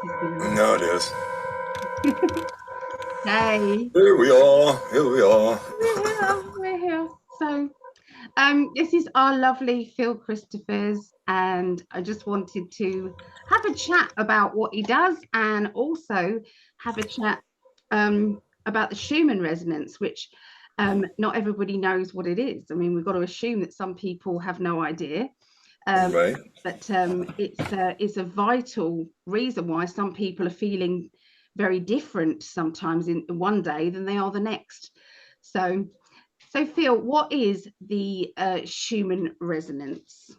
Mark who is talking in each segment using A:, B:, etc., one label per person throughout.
A: He's been
B: Now it is.
A: Hey,
B: Here we are. Here we are.
A: we're here. So, this is our lovely Phil Christophers, and I just wanted to have a chat about what he does, and also have a chat about the Schumann resonance, which not everybody knows what it is. I mean, we've got to assume that some people have no idea. Um,
B: Right.
A: but it's a vital reason why some people are feeling very different sometimes in one day than they are the next. So, so Phil, what is the Schumann resonance?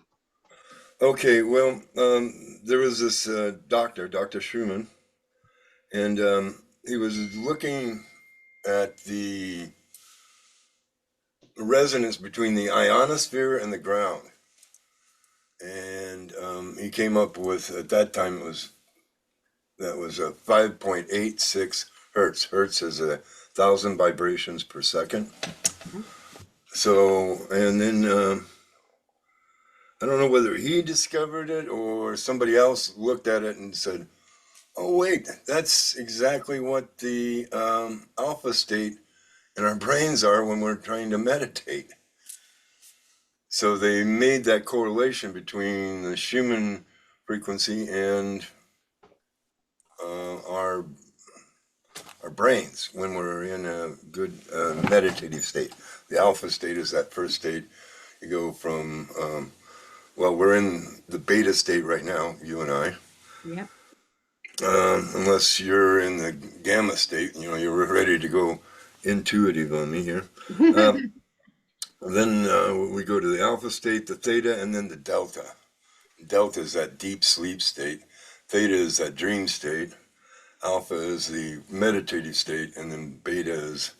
B: Okay. Well, there was this doctor, Dr. Schumann, and he was looking at the resonance between the ionosphere and the ground, and he came up with at that time that was a 5.86 hertz. Hertz is 1,000 vibrations per second. So, and then I don't know whether he discovered it or somebody else looked at it and said, "Oh, wait, that's exactly what the alpha state in our brains are when we're trying to meditate." So they made that correlation between the Schumann frequency and our brains when we're in a good meditative state. The alpha state is that first state. You go from well, we're in the beta state right now, you and I.
A: Yep.
B: Unless you're in the gamma state, you're ready to go intuitive on me here. Um, then we go to the alpha state, the theta, and then the delta. Delta is that deep sleep state. Theta is that dream state. Alpha is the meditative state, and then beta is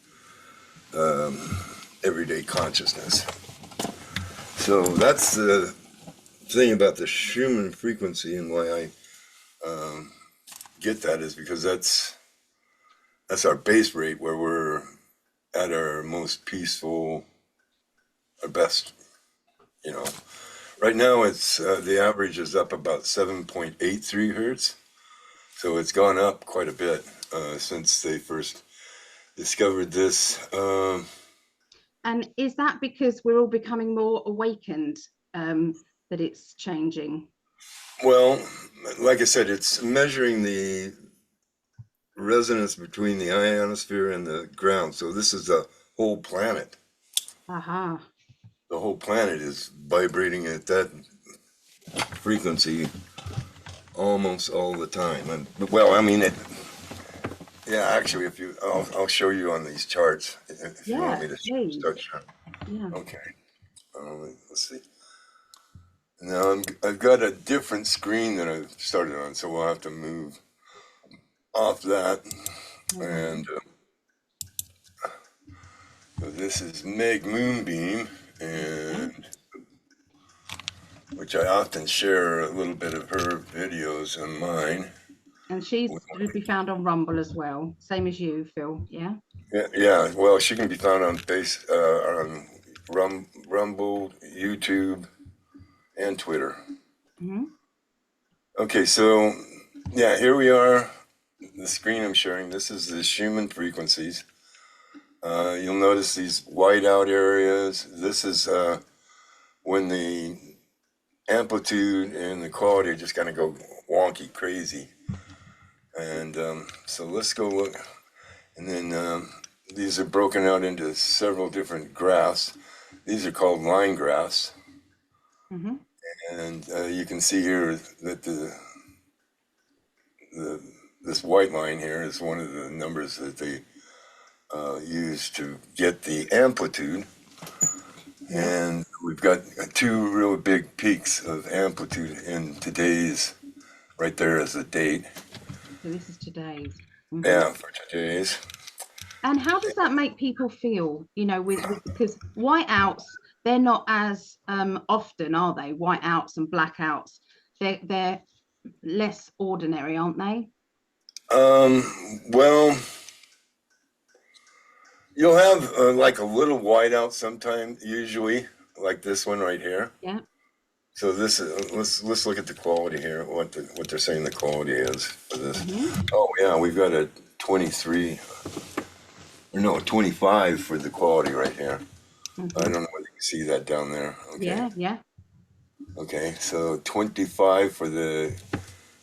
B: everyday consciousness. So that's the thing about the Schumann frequency, and why I get that is because that's our base rate where we're at our most peaceful, our best. You know, right now it's the average is up about 7.83 hertz, so it's gone up quite a bit since they first discovered this.
A: And is that because we're all becoming more awakened that it's changing?
B: Well, like I said, it's measuring the resonance between the ionosphere and the ground. So this is the whole planet.
A: Aha.
B: The whole planet is vibrating at that frequency almost all the time. And well, I mean, yeah, actually, if you, I'll show you on these charts if you want
A: Yeah,
B: me to start
A: please.
B: showing.
A: Yeah.
B: Okay, let's see. Now I've got a different screen that I've started on, so we'll have to move off that.
A: No
B: And
A: worries.
B: so this is Meg Moonbeam,
A: Okay.
B: and which I often share a little bit of her videos on mine.
A: And she's to be found on Rumble as well, same as you, Phil. Yeah.
B: Yeah, yeah. Well, she can be found on Rumble, YouTube, and Twitter.
A: Hmm.
B: Okay, so yeah, here we are. The screen I'm sharing. This is the Schumann frequencies. You'll notice these whiteout areas. This is when the amplitude and the quality just kind of go wonky, crazy. And so let's go look. And then these are broken out into several different graphs. These are called line graphs.
A: Hmm.
B: And you can see here that the this white line here is one of the numbers that they use to get the amplitude.
A: Yeah.
B: And we've got two really big peaks of amplitude in today's, right there as the date.
A: So this is today's. Hmm.
B: Yeah, for today's.
A: And how does that make people feel? With because whiteouts, they're not as often, are they? Whiteouts and blackouts, they're less ordinary, aren't they?
B: Well, you'll have like a little whiteout sometime, usually, like this one right here.
A: Yeah.
B: So this is, let's look at the quality here. What they're saying the quality is for this.
A: Hmm.
B: Oh yeah, we've got a 23, or no, 25 for the quality right here. I
A: Hmm.
B: don't know whether you can see that down there. Okay.
A: Yeah, yeah,
B: Okay. So 25 for the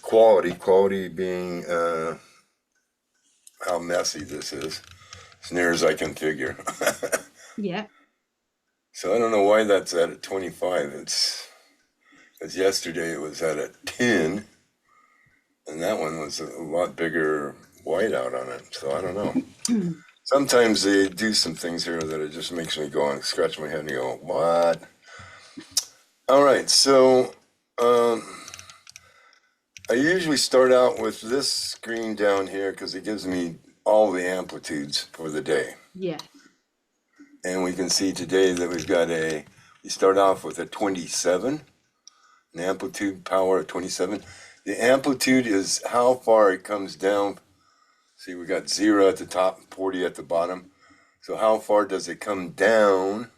B: quality. Quality being how messy this is, as near as I can figure.
A: yeah,
B: So I don't know why that's at a 25. It's because yesterday it was at a 10, and that one was a lot bigger whiteout on it. So I don't know. Sometimes they do some things here that it just makes me go and scratch my head and go, what? All right, so um, I usually start out with this screen down here because it gives me all the amplitudes for the day.
A: yeah,
B: And we can see today that we start off with a 27, an amplitude power of 27. The amplitude is how far it comes down. See, we got 0 at the top, 40 at the bottom. So how far does it come down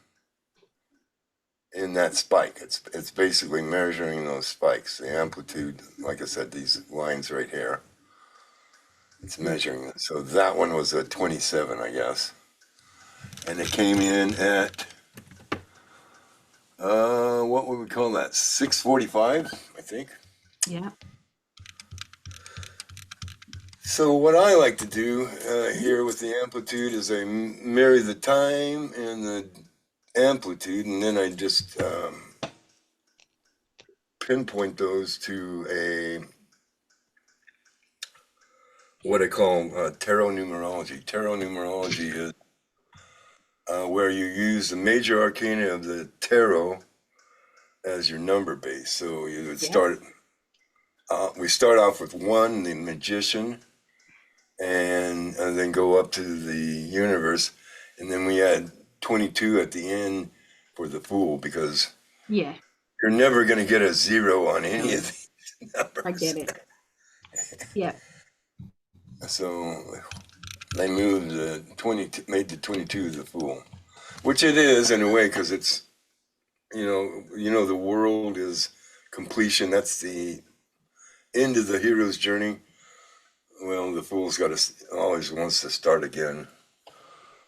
B: in that spike? It's basically measuring those spikes. The amplitude, like I said, these lines right here, it's measuring it. So that one was a 27, I guess. And it came in at, what would we call that? 645, I think.
A: yeah.
B: So what I like to do here with the amplitude is I marry the time and the amplitude, and then I just pinpoint those to a what I call tarot numerology. Tarot numerology is where you use the major arcana of the tarot as your number base. So you would
A: Yeah.
B: we start off with 1, the magician, and then go up to the universe, and then we add 22 at the end for the fool, because
A: Yeah,
B: you're never going to get a 0 on any of these
A: I
B: numbers.
A: get it. Yeah,
B: So they moved the 22, made the 22 the fool, which it is in a way, because it's the world is completion. That's the end of the hero's journey. Well, the fool's got to always wants to start again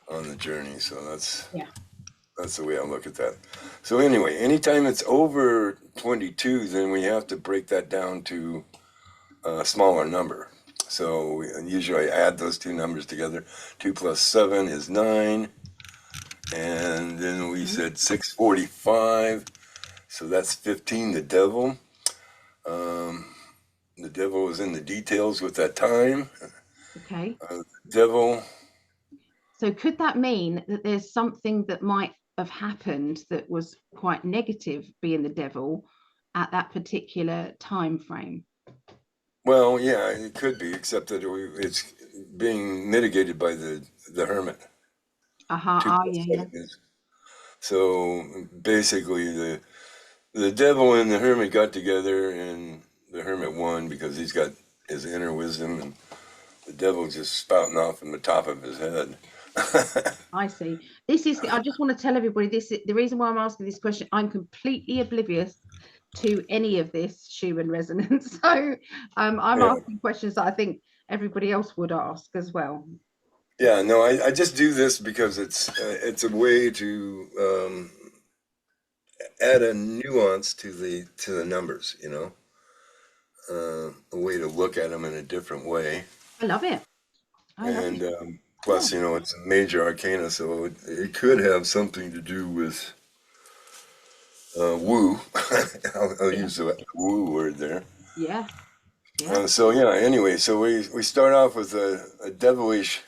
B: on the journey. So
A: yeah,
B: that's the way I look at that. So anyway, anytime it's over 22, then we have to break that down to a smaller number. So usually I add those two numbers together. 2 plus 7 is 9. And then we said 645. So that's 15, the devil. The devil is in the details with that time.
A: okay.
B: Devil,
A: So could that mean that there's something that might have happened that was quite negative, being the devil, at that particular time frame?
B: well, yeah, it could be, except that it's being mitigated by the hermit.
A: Uh-huh.
B: 2
A: Oh,
B: plus
A: yeah, yeah.
B: 7 is. So basically, the devil and the hermit got together, and the hermit won because he's got his inner wisdom, and the devil just spouting off from the top of his head.
A: I see. I just want to tell everybody this is the reason why I'm asking this question. I'm completely oblivious to any of this Schumann resonance. So I'm
B: Yeah,
A: asking questions that I think everybody else would ask as well.
B: yeah. No, I just do this because it's a way to add a nuance to the numbers. A way to look at them in a different way.
A: I love it. I love
B: And
A: it. Yeah.
B: plus, it's a major arcana, so it could have something to do with woo. I'll
A: Yeah.
B: use the woo word there.
A: Yeah. Yeah.
B: So yeah, anyway, so we start off with a devilish.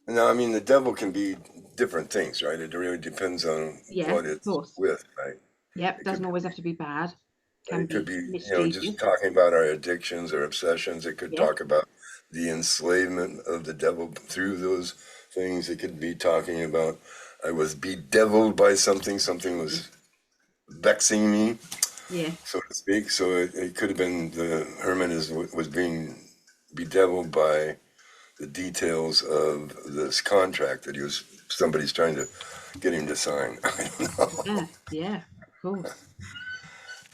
B: Now, I mean, the devil can be different things, right? It really depends on
A: Yeah.
B: what
A: Of
B: it's
A: course.
B: with, right?
A: Yep.
B: It could
A: Doesn't always have to be bad. Can
B: it could
A: be
B: be, just
A: mischievous.
B: talking about our addictions or obsessions. It could
A: Yeah.
B: talk about the enslavement of the devil through those things. It could be talking about I was bedeviled by something. Something was vexing me,
A: Yeah.
B: so to speak. So it could have been the hermit was being bedeviled by the details of this contract that somebody's trying to get him to sign. I don't know.
A: Yeah. Yeah. Of course.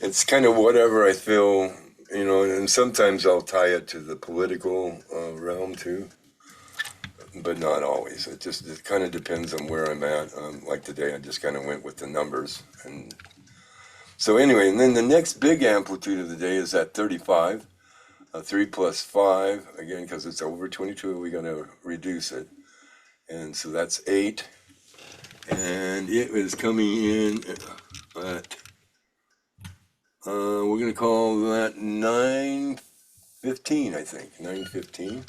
B: it's kind of whatever I feel, and sometimes I'll tie it to the political realm too, but not always. It kind of depends on where I'm at. Like today, I just kind of went with the numbers. And so anyway, and then the next big amplitude of the day is at 35. 3 plus 5, again, because it's over 22, we're going to reduce it. And so that's 8. And it is coming in at, we're going to call that 9:15, I think, 9:15,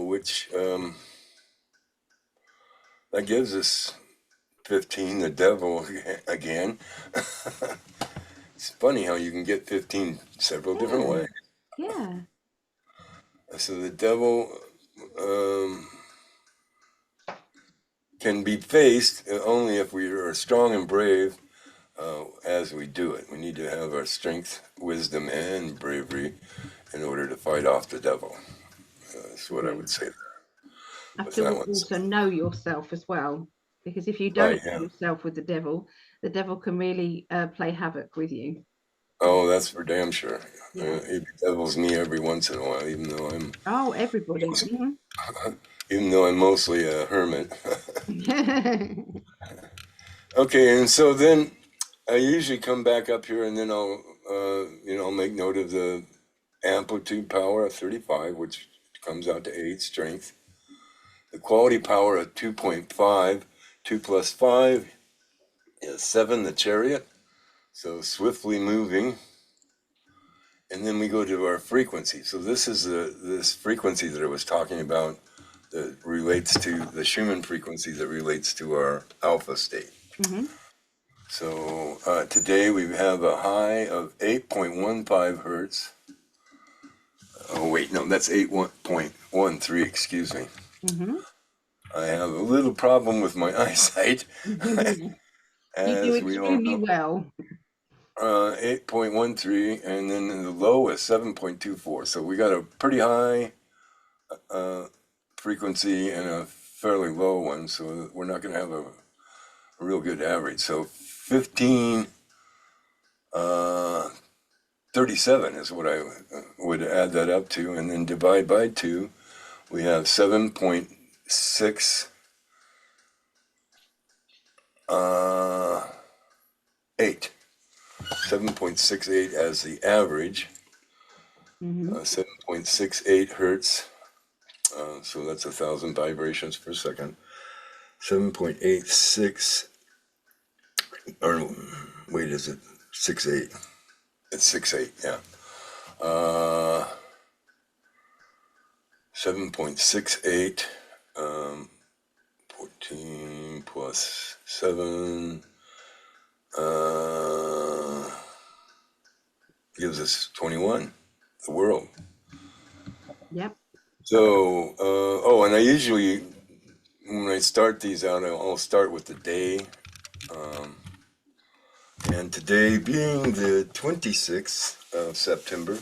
B: which that gives us 15, the devil again. It's funny how you can get 15 several different ways.
A: Yeah.
B: So the devil can be faced only if we are strong and brave as we do it. We need to have our strength, wisdom, and bravery in order to fight off the devil. That's what I would say there.
A: I
B: With
A: feel
B: that
A: you
B: one.
A: also know yourself as well, because if you
B: Right,
A: don't know
B: yeah.
A: yourself with the devil can really play havoc with you.
B: Oh, that's for damn sure.
A: Yeah.
B: It devils me every once in a while,
A: Oh, everybody.
B: even though I'm mostly a hermit.
A: Mhm.
B: Okay, and so then I usually come back up here, and then I'll make note of the amplitude power of 35, which comes out to 8 strength. The quality power of 2.5, 2 plus 5 is 7, the chariot. So swiftly moving. And then we go to our frequency. So this is this frequency that I was talking about that relates to the Schumann frequency that relates to our alpha state. So today we have a high of 8.15 hertz. Oh wait, no, that's 8.13, excuse me. I have a little problem with my eyesight,
A: You do
B: as we all
A: extremely
B: know.
A: well.
B: 8.13, and then the low is 7.24. So we got a pretty high frequency and a fairly low one, so we're not going to have a real good average. So 1537 is what I would add that up to, and then divide by 2. We have 7.68. 7.68 as the average. 7.68 hertz. So that's 1,000 vibrations per second. 7.86, or wait, is it 68? It's 68, yeah. 7.68, 14 plus 7, gives us 21, the world.
A: Yep.
B: So, and I usually, when I start these out, I'll start with the day. And today being the 26th of September,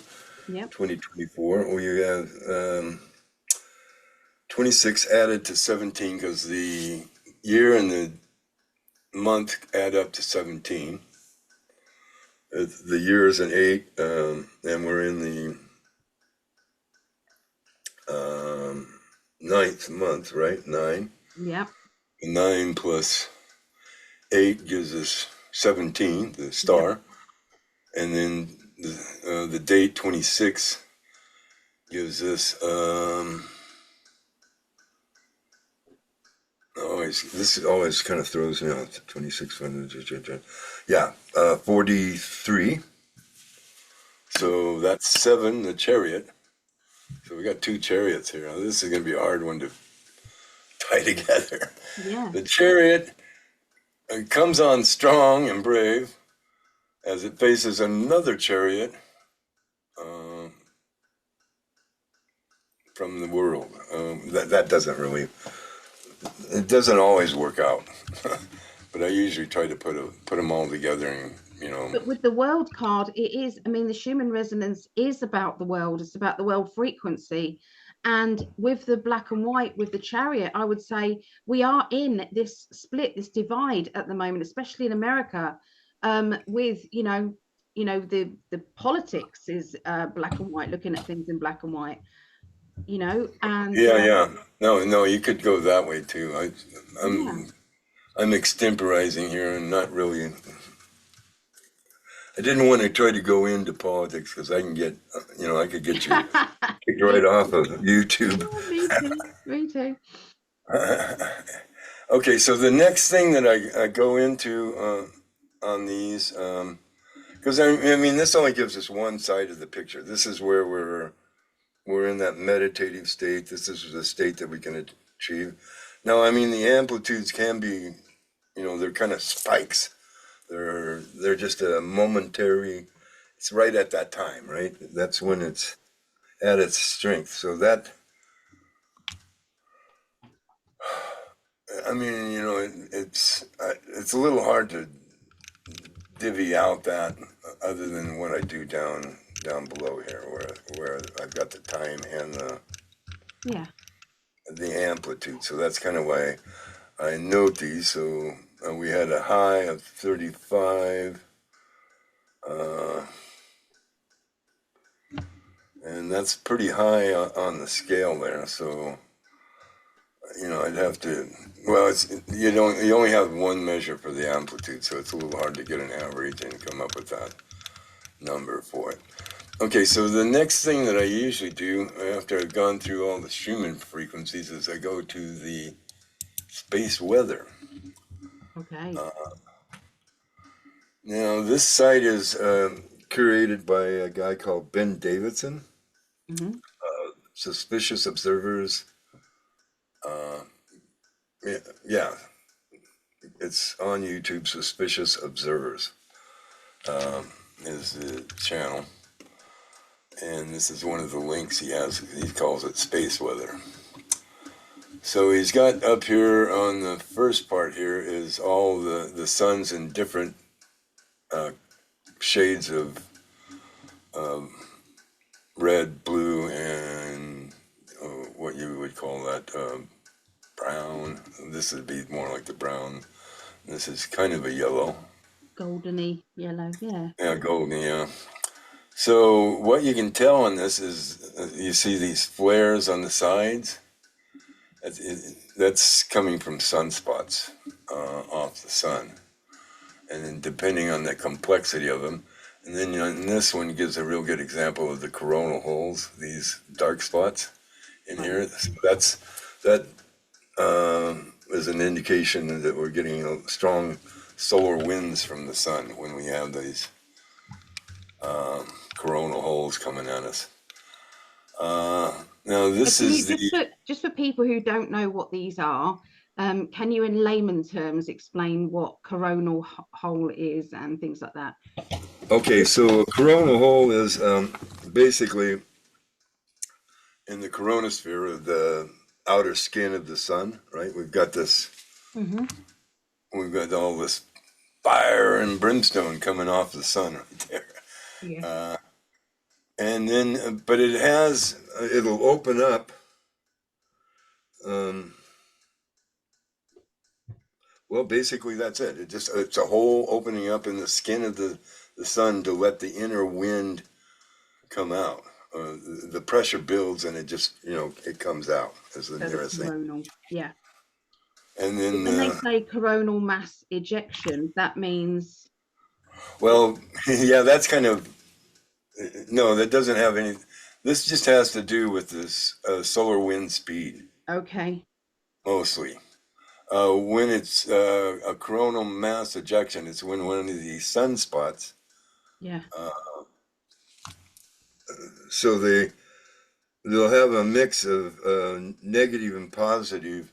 A: Yep.
B: 2024, we have 26 added to 17 because the year and the month add up to 17. The year is an 8, and we're in the 9th month, right? 9.
A: Yep.
B: 9 plus 8 gives us 17, the
A: Yep.
B: star. And then the date 26 gives us this always kind of throws me out. 26, yeah, 43. So that's 7, the chariot. So we got 2 chariots here. Now, this is going to be a hard one to tie together.
A: Yeah.
B: The chariot comes on strong and brave as it faces another chariot from the world. That doesn't really, it doesn't always work out. But I usually try to put them all together, and
A: But with the world card, it is, I mean, the Schumann resonance is about the world. It's about the world frequency. And with the black and white, with the chariot, I would say we are in this split, this divide at the moment, especially in America. with the politics is black and white, looking at things in black and white, and
B: Yeah, yeah. No, no, you could go that way too.
A: yeah.
B: I'm extemporizing here and not really. I didn't want to try to go into politics because I can get, I could get you kicked
A: Yeah,
B: right off of YouTube.
A: me too. Me too.
B: Okay, so the next thing that I go into on these, because I mean, this only gives us one side of the picture. This is where we're in that meditative state. This is the state that we can achieve. Now, I mean, the amplitudes can be, they're kind of spikes. They're just a momentary. It's right at that time, right? That's when it's at its strength. So that, I mean, it's a little hard to divvy out that other than what I do down below here, where I've got the time and
A: Yeah.
B: the amplitude. So that's kind of why I note these. So we had a high of 35, and that's pretty high on the scale there. So I'd have to. Well, you only have one measure for the amplitude, so it's a little hard to get an average and come up with that number for it. Okay, so the next thing that I usually do after I've gone through all the Schumann frequencies is I go to the space weather.
A: Okay.
B: Now, this site is curated by a guy called Ben Davidson.
A: Hmm.
B: Suspicious Observers. Yeah, it's on YouTube. Suspicious Observers is the channel. And this is one of the links he has. He calls it space weather. So he's got up here on the first part here is all the suns in different shades of red, blue, and what you would call that brown. This would be more like the brown. This is kind of a yellow.
A: Goldeny yellow. Yeah.
B: Yeah, golden, yeah. So what you can tell on this is you see these flares on the sides. That's coming from sunspots off the sun. And then depending on the complexity of them, and then in this one gives a real good example of the coronal holes, these dark spots in here. That is an indication that we're getting strong solar winds from the sun when we have these coronal holes coming at us. Now this is
A: just for people who don't know what these are. Can you, in layman terms, explain what coronal hole is and things like that?
B: Okay, so a coronal hole is basically in the coronosphere, the outer skin of the sun, right? We've got all this fire and brimstone coming off the sun right there.
A: Yeah.
B: And then, but it'll open up. Well, basically that's it. It's a hole opening up in the skin of the sun to let the inner wind come out. The pressure builds and it just, it comes out as the nearest thing.
A: Coronal. Yeah.
B: And then
A: when they say coronal mass ejection, that means.
B: Well, yeah, that's kind of, no, that doesn't have any. This just has to do with this solar wind speed.
A: Okay.
B: Mostly. When it's a coronal mass ejection, it's when one of these sunspots.
A: Yeah.
B: So they'll have a mix of negative and positive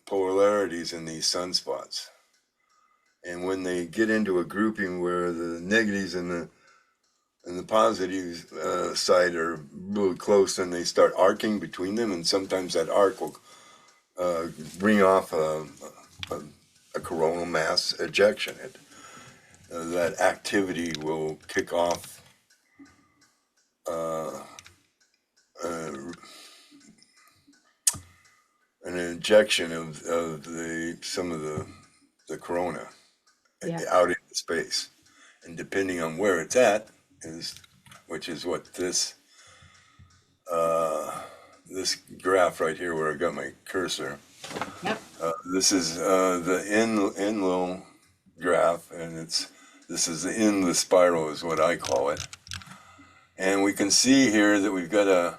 B: polarities in these sunspots. And when they get into a grouping where the negatives and the positive side are really close, then they start arcing between them, and sometimes that arc will bring off a coronal mass ejection. That activity will kick off an injection of some of the corona out space. And depending on where it's at which is what this this graph right here where I got my cursor.
A: Yep.
B: This is the Enlil graph, and this is the endless spiral is what I call it. And we can see here that we've got a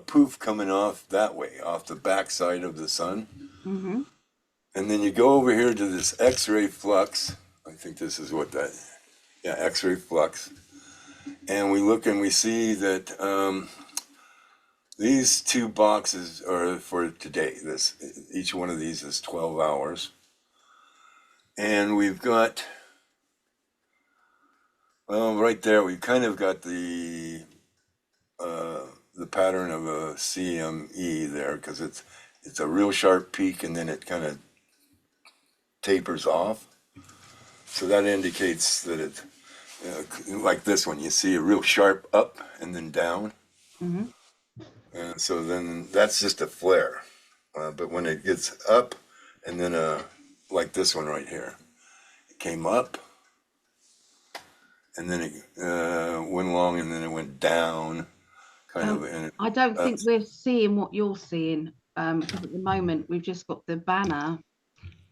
B: poof coming off that way, off the backside of the sun.
A: Mm-hmm.
B: And then you go over here to this X-ray flux. I think this is what that, yeah, X-ray flux. And we look and we see that these two boxes are for today. Each one of these is 12 hours. And we've got, well, right there, we kind of got the pattern of a CME there, because it's a real sharp peak and then it kind of tapers off. So that indicates that it, like this one, you see a real sharp up and then down.
A: Mm-hmm.
B: And so then that's just a flare. But when it gets up and then like this one right here, it came up and then it went along and then it went down. Kind of. And
A: I don't think we're seeing what you're seeing, because at the moment we've just got the banner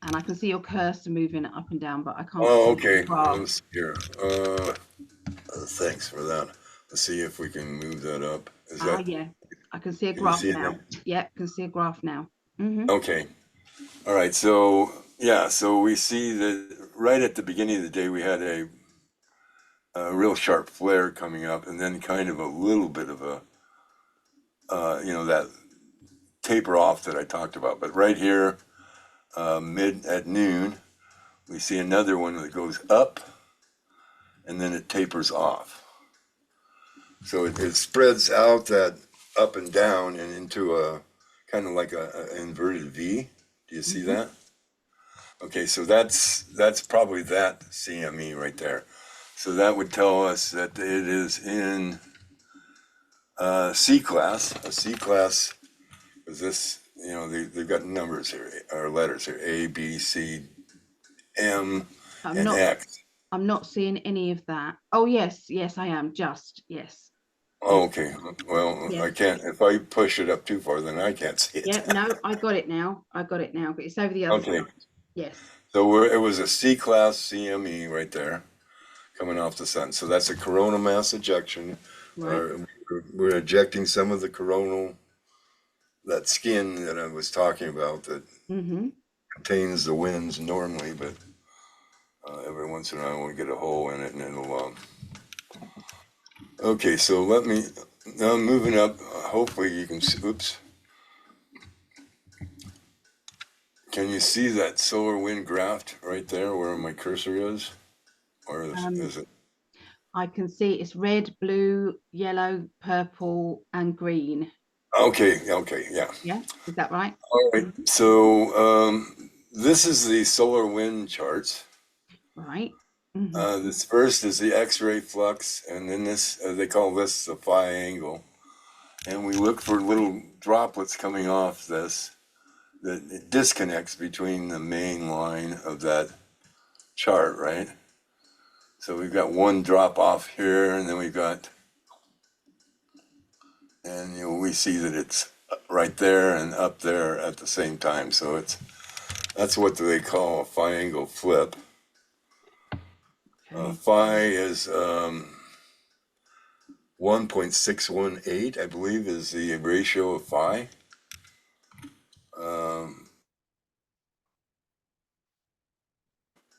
A: and I can see your cursor moving up and down, but I can't.
B: Oh, okay. Let's see here. Thanks for that. Let's see if we can move that up. Is that?
A: Yeah, I can see a graph now. Yep, can see a graph now. Mm-hmm.
B: Okay. All right. So yeah, so we see that right at the beginning of the day we had a real sharp flare coming up, and then kind of a little bit of a that taper off that I talked about. But right here, at noon, we see another one that goes up and then it tapers off. So it spreads out that up and down and into a kind of like a inverted V. Do you see that? Okay, so that's probably that CME right there. So that would tell us that it is in C class. A C class is this, they've got numbers here, or letters here, A, B, C, M, and X.
A: I'm not seeing any of that. Oh, yes, I am, yes.
B: Oh, okay. Well, yes. I can't, if I push it up too far, then I can't see it.
A: Yeah, no, I got it now, but it's over the other side. Yes.
B: So it was a C class CME right there, coming off the sun. So that's a coronal mass ejection. Right. We're ejecting some of the coronal, that skin that I was talking about that contains the winds normally, but every once in a while we get a hole in it and it'll okay, so now I'm moving up. Hopefully you can see, oops. Can you see that solar wind graph right there where my cursor is? Or is it?
A: I can see it's red, blue, yellow, purple, and green.
B: Okay, yeah.
A: Yeah, is that right?
B: All right, so this is the solar wind charts.
A: Right.
B: This first is the X-ray flux, and then this, they call this the phi angle. And we look for little droplets coming off this that it disconnects between the main line of that chart, right? So we've got one drop off here, and then we've got, and we see that it's right there and up there at the same time. So that's what they call a phi angle flip. Phi is 1.618, I believe, is the ratio of phi.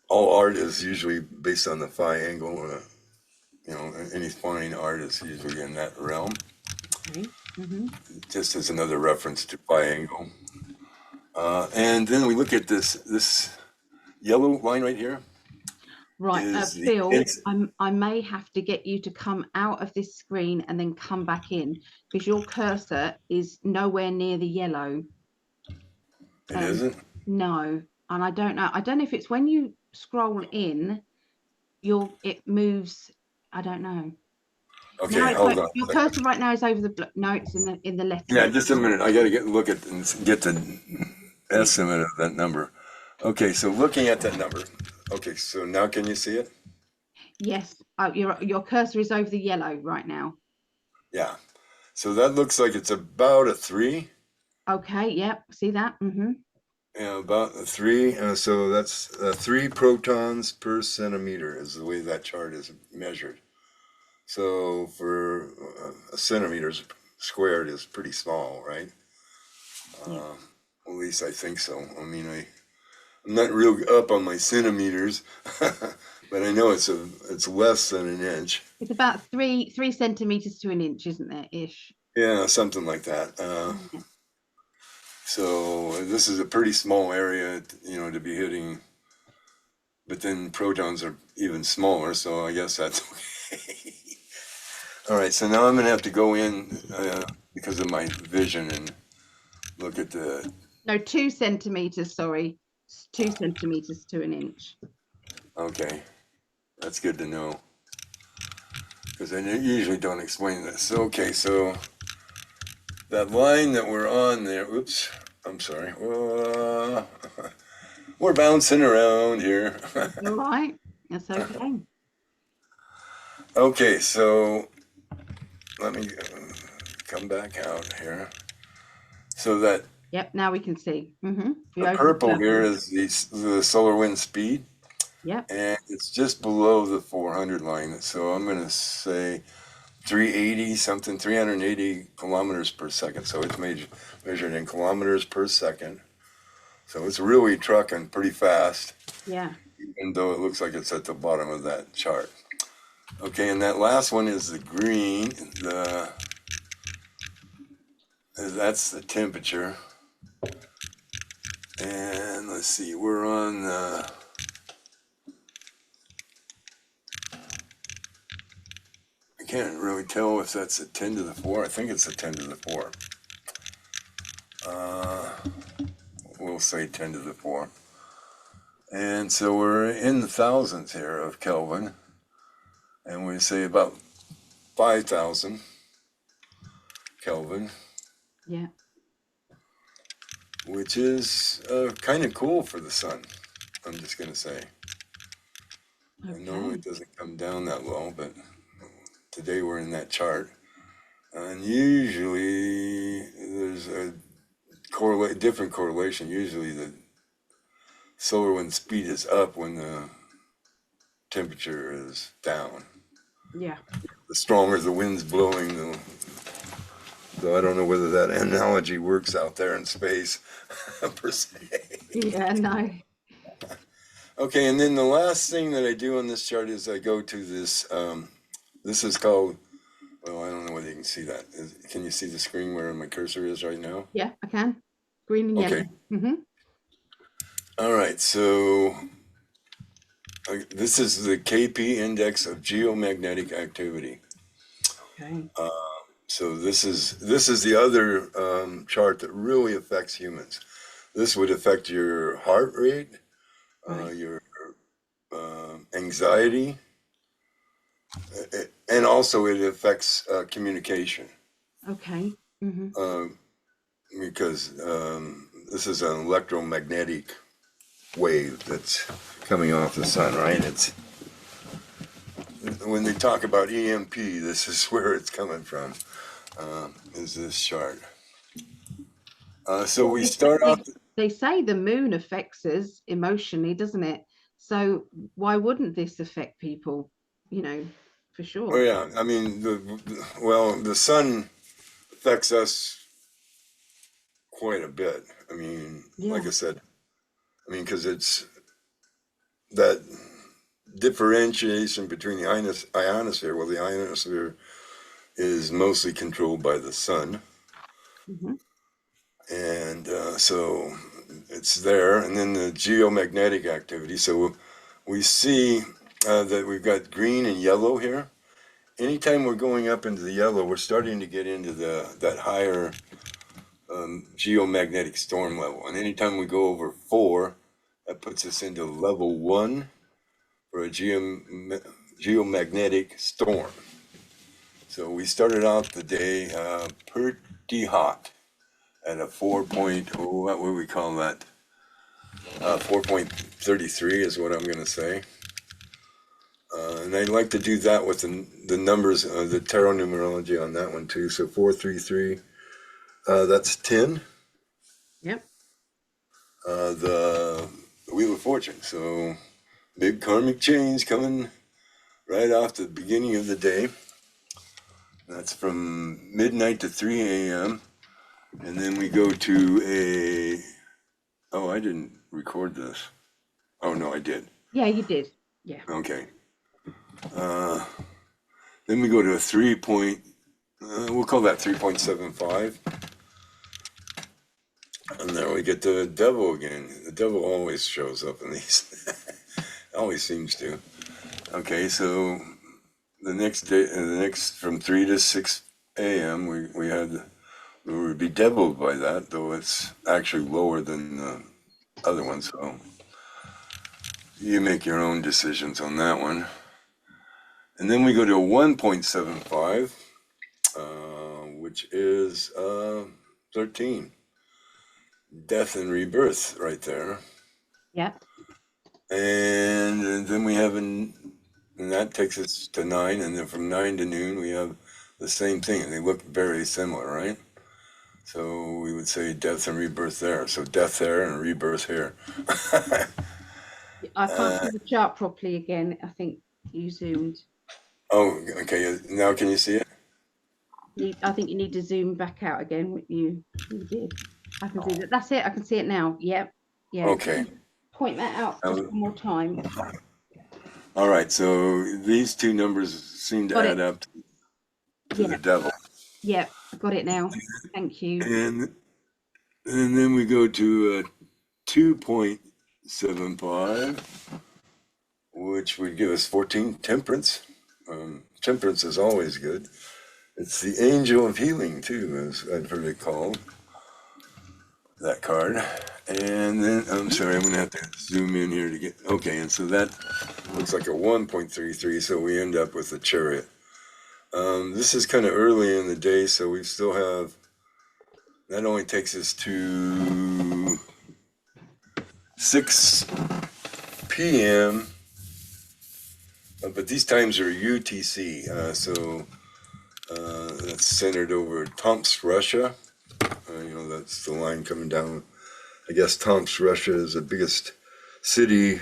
B: All art is usually based on the phi angle. Any fine art is usually in that realm. Just as another reference to phi angle. And then we look at this yellow line right here.
A: Right, Phil, I may have to get you to come out of this screen and then come back in, because your cursor is nowhere near the yellow.
B: It isn't?
A: No, and I don't know if it's when you scroll in, it moves. I don't know.
B: Okay, hold on.
A: Your cursor right now is over the no, it's in the letter.
B: Yeah, just a minute. I got to look at and get the estimate of that number. Okay, so looking at that number, Okay, so now can you see it?
A: Yes. Oh, your cursor is over the yellow right now.
B: Yeah. So that looks like it's about a 3.
A: Okay. Yep. See that? Mm-hmm.
B: Yeah, about a 3. So that's 3 protons per centimeter is the way that chart is measured. So for a centimeter squared is pretty small, right?
A: Yeah.
B: At least I think so. I mean, I'm not real up on my centimeters, but I know it's less than an inch.
A: It's about three centimeters to an inch, isn't there? Ish.
B: Yeah, something like that.
A: Yeah.
B: So this is a pretty small area, to be hitting. But then protons are even smaller, so I guess that's okay. All right, so now I'm gonna have to go in because of my vision and look at the.
A: No, 2 centimeters. Sorry, 2 centimeters to an inch.
B: Okay, that's good to know because I usually don't explain this. Okay, so that line that we're on there. Oops, I'm sorry. We're bouncing around here.
A: All right. That's okay.
B: Okay, so let me come back out here. So that
A: Yep. Now we can see. Mm-hmm.
B: the
A: You over the
B: purple here
A: circle.
B: is the solar wind speed,
A: Yep.
B: and it's just below the 400 line. So I'm going to say 380 something, 380 kilometers per second. So it's measured in kilometers per second. So it's really trucking pretty fast,
A: Yeah.
B: even though it looks like it's at the bottom of that chart. Okay, and that last one is the green. That's the temperature. And let's see, we're on I can't really tell if that's a 10 to the 4. I think it's a 10 to the 4. Uh, we'll say 10 to the 4. And so we're in the thousands here of Kelvin. And we say about 5,000 Kelvin,
A: Yeah.
B: which is kind of cool for the sun, I'm just going to say. And normally
A: Okay.
B: it doesn't come down that low, but today we're in that chart. And usually there's a different correlation. Usually the solar wind speed is up when the temperature is down.
A: Yeah.
B: The stronger the wind's blowing, though I don't know whether that analogy works out there in space per se.
A: Yeah. No.
B: Okay, and then the last thing that I do on this chart is I go to this. This is called. Well, I don't know whether you can see that. Can you see the screen where my cursor is right now?
A: Yeah. I can. Green and
B: Okay.
A: yellow. Mm-hmm.
B: All right. So this is the KP index of geomagnetic activity.
A: Okay.
B: So this is the other chart that really affects humans. This would affect your heart rate,
A: Right.
B: your anxiety, and also it affects communication.
A: Okay. Mm-hmm.
B: Because this is an electromagnetic wave that's coming off the sun, right? It's when they talk about EMP, this is where it's coming from. Is this chart? So
A: Well,
B: we start off.
A: they say the moon affects us emotionally, doesn't it? So why wouldn't this affect people? For
B: Oh
A: sure.
B: yeah, I mean the sun affects us quite a bit. I mean, like
A: Yeah.
B: I said, I mean because it's that differentiation between the ionosphere. Well, the ionosphere is mostly controlled by the sun,
A: Mm-hmm.
B: and so it's there. And then the geomagnetic activity. So we see that we've got green and yellow here. Anytime we're going up into the yellow, we're starting to get into that higher geomagnetic storm level. And anytime we go over 4, that puts us into level 1 for a geomagnetic storm. So we started out the day pretty hot at a 4.0, what would we call that? 4.33 is what I'm going to say. And I'd like to do that with the numbers, the tarot numerology on that one too. So 433, that's 10.
A: Yep.
B: The Wheel of Fortune. So big karmic change coming right off the beginning of the day. That's from midnight to 3 a.m. And then we go to a... Oh, I didn't record this. Oh, no, I did.
A: Yeah, you did. Yeah.
B: Okay. Then we go to a 3 point... we'll call that 3.75. And then we get the devil again. The devil always shows up in these. Always seems to. Okay, so the next day, from 3 to 6 a.m., we would be deviled by that, though it's actually lower than the other one. So you make your own decisions on that one. And then we go to a 1.75, which is 13. Death and rebirth right there.
A: Yeah.
B: And then we have and that takes us to 9, and then from 9 to noon we have the same thing, and they look very similar, right? So we would say death and rebirth there. So death there and rebirth here.
A: I can't see the chart properly again. I think you zoomed.
B: Oh, okay. Now can you see it?
A: I think you need to zoom back out again. You did. I can see that. That's it. I can see it now. Yep. Yeah.
B: Okay.
A: Point that out just one more time.
B: All right. So these two numbers seem to add up to the devil.
A: Yeah, I got it now. Thank you.
B: And then we go to 2.75, which would give us 14, temperance. Temperance is always good. It's the angel of healing too, as I've heard it called, that card. And then, I'm sorry, I'm going to have to zoom in here to get, okay, and so that looks like a 1.33, so we end up with the Chariot. This is kind of early in the day, so we still have, that only takes us to 6 p.m., but these times are UTC, so that's centered over Tomsk, Russia. That's the line coming down. I guess Tomsk, Russia is the biggest city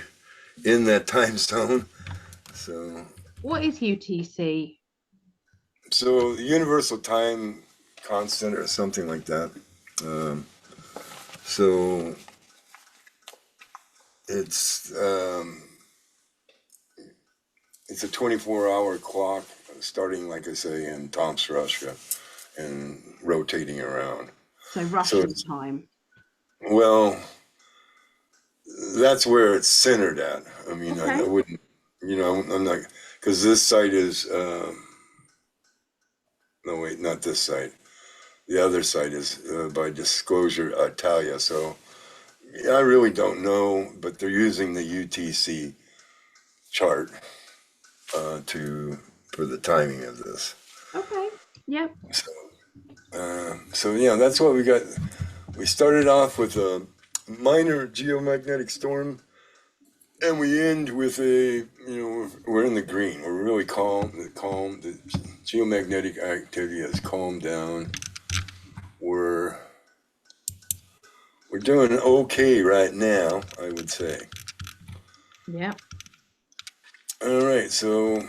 B: in that time zone. So,
A: what is UTC?
B: So the Universal Time Constant or something like that. So it's a 24-hour clock starting, like I say, in Tomsk, Russia, and rotating around.
A: So Russian time.
B: Well, that's where it's centered at. I mean, okay. I wouldn't, I'm not, because this site is, no, wait, not this site. The other site is by Disclosure Italia. So I really don't know, but they're using the UTC chart for the timing of this.
A: Okay. Yep.
B: So yeah, that's what we got. We started off with a minor geomagnetic storm, and we end with we're in the green. We're really calm. The geomagnetic activity has calmed down. We're doing okay right now, I would say.
A: Yeah.
B: All right, so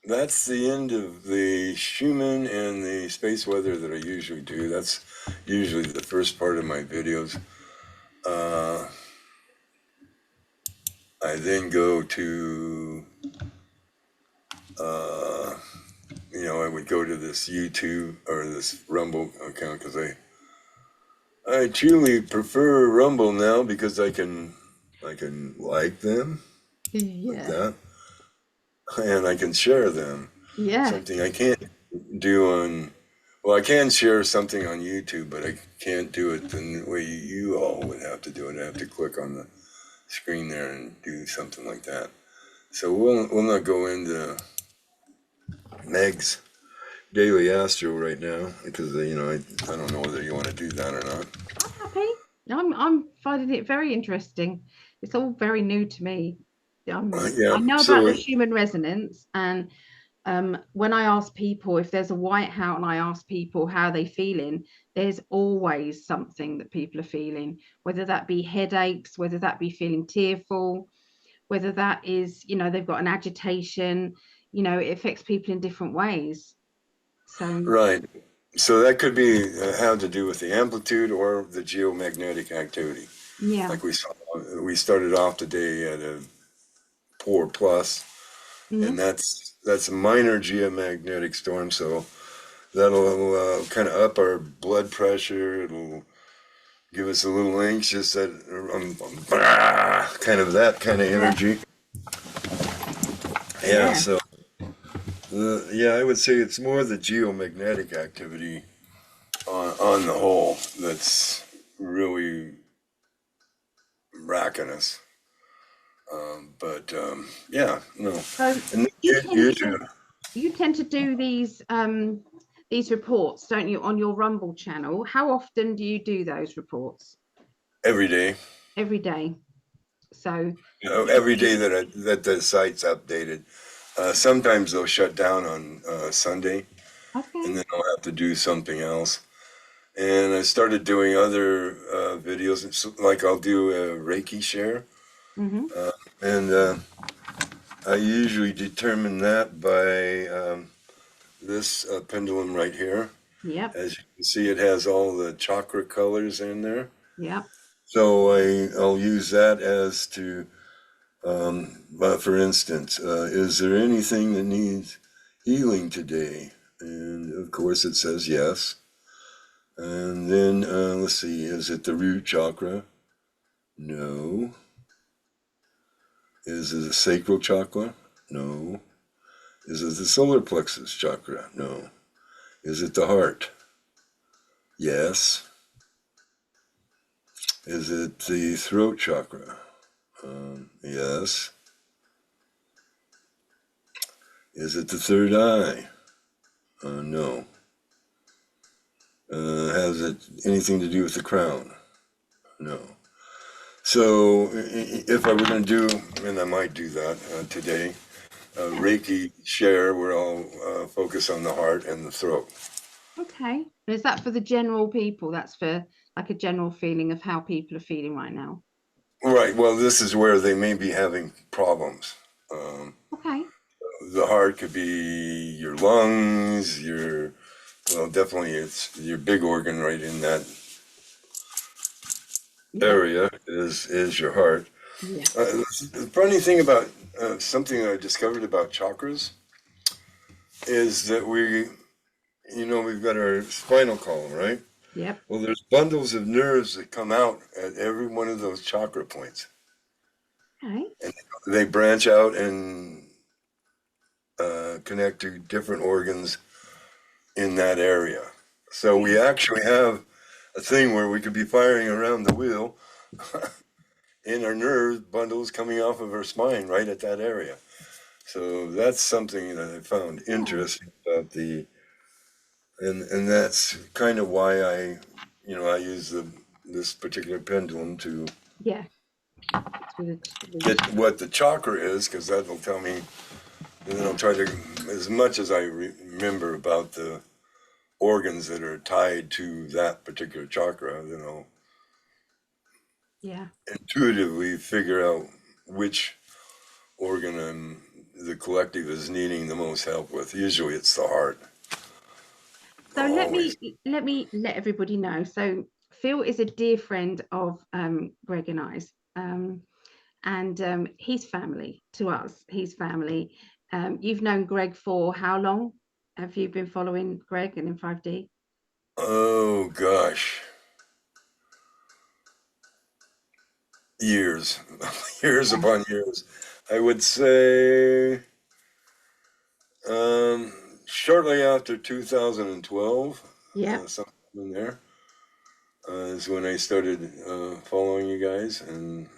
B: that's the end of the Schumann and the space weather that I usually do. That's usually the first part of my videos. I then go to, I would go to this YouTube or this Rumble account because I truly prefer Rumble now because I can like them, like that, and I can share them.
A: Yeah.
B: Something I can't do on, well, I can share something on YouTube, but I can't do it the way you all would have to do it. I have to click on the screen there and do something like that. So we'll not go into Meg's Daily Astro right now because I don't know whether you want to do that or not.
A: I'm happy. I'm finding it very interesting. It's all very new to me.
B: Yeah.
A: I know about the
B: So
A: Schumann resonance, and when I ask people if there's a whiteout and I ask people how they feeling, there's always something that people are feeling, whether that be headaches, whether that be feeling tearful, whether that is, they've got an agitation, it affects people in different ways. So,
B: right. So that could be have to do with the amplitude or the geomagnetic activity.
A: yeah.
B: Like we saw, we started off the day at a 4+, and
A: Mhm.
B: that's a minor geomagnetic storm. So that'll kind of up our blood pressure. It'll give us a little anxious, that kind of that kind of
A: Yeah.
B: energy. Yeah.
A: Yeah.
B: So yeah, I would say it's more the geomagnetic activity on the whole that's really racking us. But yeah, no.
A: So
B: And
A: you
B: you
A: tend to
B: do
A: you tend to do these reports, don't you, on your Rumble channel? How often do you do those reports?
B: every day.
A: Every day. So
B: You know,
A: you,
B: every day that the site's updated. Sometimes they'll shut down on Sunday, and
A: okay.
B: then I'll have to do something else. And I started doing other videos, like I'll do a Reiki share,
A: Mm-hmm.
B: and I usually determine that by this pendulum right here.
A: Yep.
B: As you can see, it has all the chakra colors in there.
A: Yep.
B: So I'll use that as to, for instance, is there anything that needs healing today? And of course it says yes. And then let's see, is it the root chakra? No. Is it the sacral chakra? No. Is it the solar plexus chakra? No. Is it the heart? Yes. Is it the throat chakra? Yes. Is it the third eye? No. Has it anything to do with the crown? No. So if I were going to do, and I might do that today,
A: Yeah.
B: Reiki share where I'll focus on the heart and the throat.
A: Okay. And is that for the general people? That's for like a general feeling of how people are feeling right now.
B: Right. Well, this is where they may be having problems. Um,
A: Okay.
B: the heart could be your lungs, well, definitely it's your big organ right in that
A: Yeah.
B: area is your heart.
A: Yeah.
B: The funny thing about something I discovered about chakras is that we've got our spinal column, right?
A: Yep.
B: Well, there's bundles of nerves that come out at every one of those chakra points,
A: Okay.
B: and they branch out and connect to different organs in that area. So we actually have a thing where we could be firing around the wheel in our nerve bundles coming off of our spine right at that area. So that's something that I found
A: Yeah.
B: interesting about and that's kind of why I use this particular pendulum to
A: Yeah. It's for
B: get what the chakra is, because that'll tell me, and then I'll try to, as much as I remember about the organs that are tied to that particular chakra, then I'll
A: yeah.
B: intuitively figure out which organ the collective is needing the most help with. Usually it's the heart.
A: So let
B: Always.
A: me let everybody know. So Phil is a dear friend of Greg and I's, and he's family to us. He's family. You've known Greg for how long? Have you been following Greg and in 5D?
B: Oh gosh. Years. Years
A: Yeah.
B: upon years. I would say um, shortly after 2012,
A: Yeah.
B: something in there, is when I started following you guys. And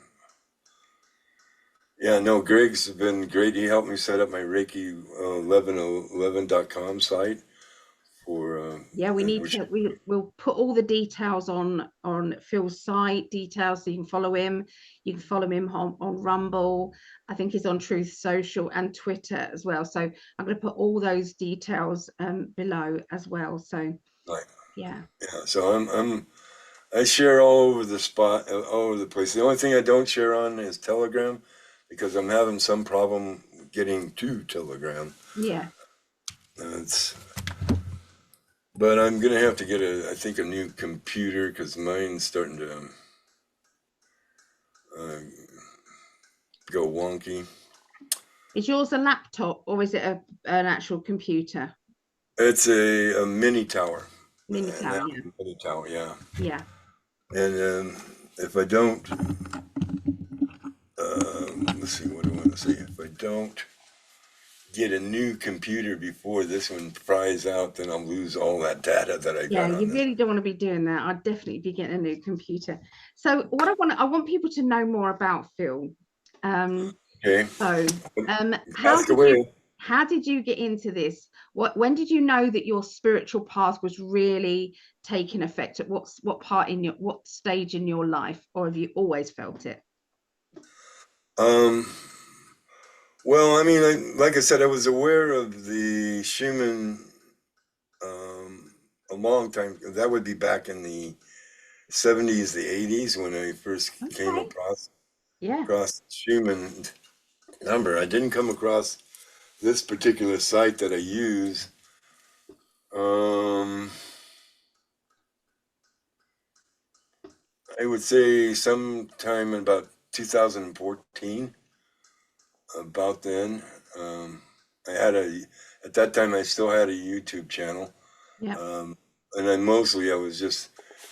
B: yeah, no, Greg's been great. He helped me set up my Reiki 1111.com site for
A: Yeah, we need
B: We
A: to.
B: should,
A: We'll put all the details on Phil's site details, so you can follow him. You can follow him on Rumble. I think he's on Truth Social and Twitter as well. So I'm going to put all those details below as well. So
B: like,
A: yeah,
B: yeah. So I share all over the spot, all over the place. The only thing I don't share on is Telegram because I'm having some problem getting to Telegram.
A: yeah.
B: It's, but I'm gonna have to get I think a new computer because mine's starting to uh, go wonky.
A: Is yours a laptop or is it an actual computer?
B: It's a mini tower,
A: Mini
B: an
A: tower, yeah,
B: Apple mini tower, yeah.
A: yeah.
B: And if I don't, let's see, what do I want to say? If I don't get a new computer before this one fries out, then I'll lose all that data that I
A: Yeah,
B: got on
A: you
B: this.
A: really don't want to be doing that. I'd definitely be getting a new computer. So what I want people to know more about Phil. Um,
B: Okay,
A: so
B: ask away.
A: how did you get into this? When did you know that your spiritual path was really taking effect? At what part in your what stage in your life, or have you always felt it?
B: Um, well, I mean, like I said, I was aware of the Schumann a long time. That would be back in the 70s, the 80s when I first came
A: Okay. Yeah.
B: across Schumann number. I didn't come across this particular site that I use. Um, I would say sometime in about 2014. About then, um, I had at that time I still had a YouTube channel,
A: Yeah.
B: and I was just,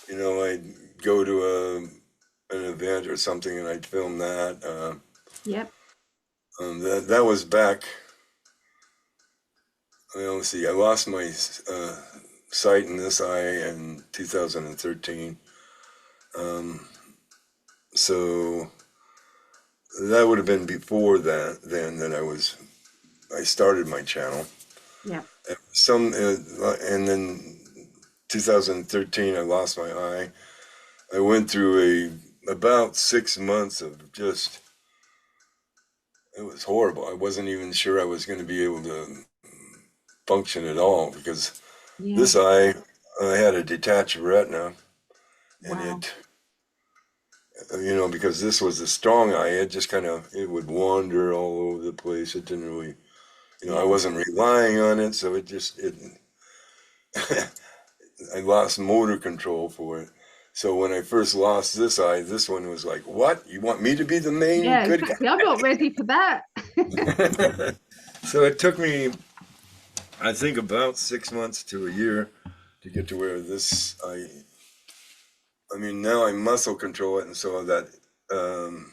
B: I'd go to an event or something and I'd film that.
A: Yep.
B: That was back. Well, let's see. I lost my sight in this eye in 2013. Um, so that would have been before then I started my channel.
A: Yeah.
B: And then 2013 I lost my eye. I went through about 6 months of just, it was horrible. I wasn't even sure I was going to be able to function at all because
A: Yeah.
B: this eye, I had a detached retina, and
A: Wow.
B: because this was a strong eye, it just it would wander all over the place. It didn't really, I
A: Yeah.
B: wasn't relying on it, so I lost motor control for it. So when I first lost this eye, this one was like, "What? You want me to be the main
A: Yeah,
B: good
A: exactly. I'm not ready for that.
B: guy?" So it took me, I think, about 6 months to a year to get to where I mean, now I muscle control it, and so that um,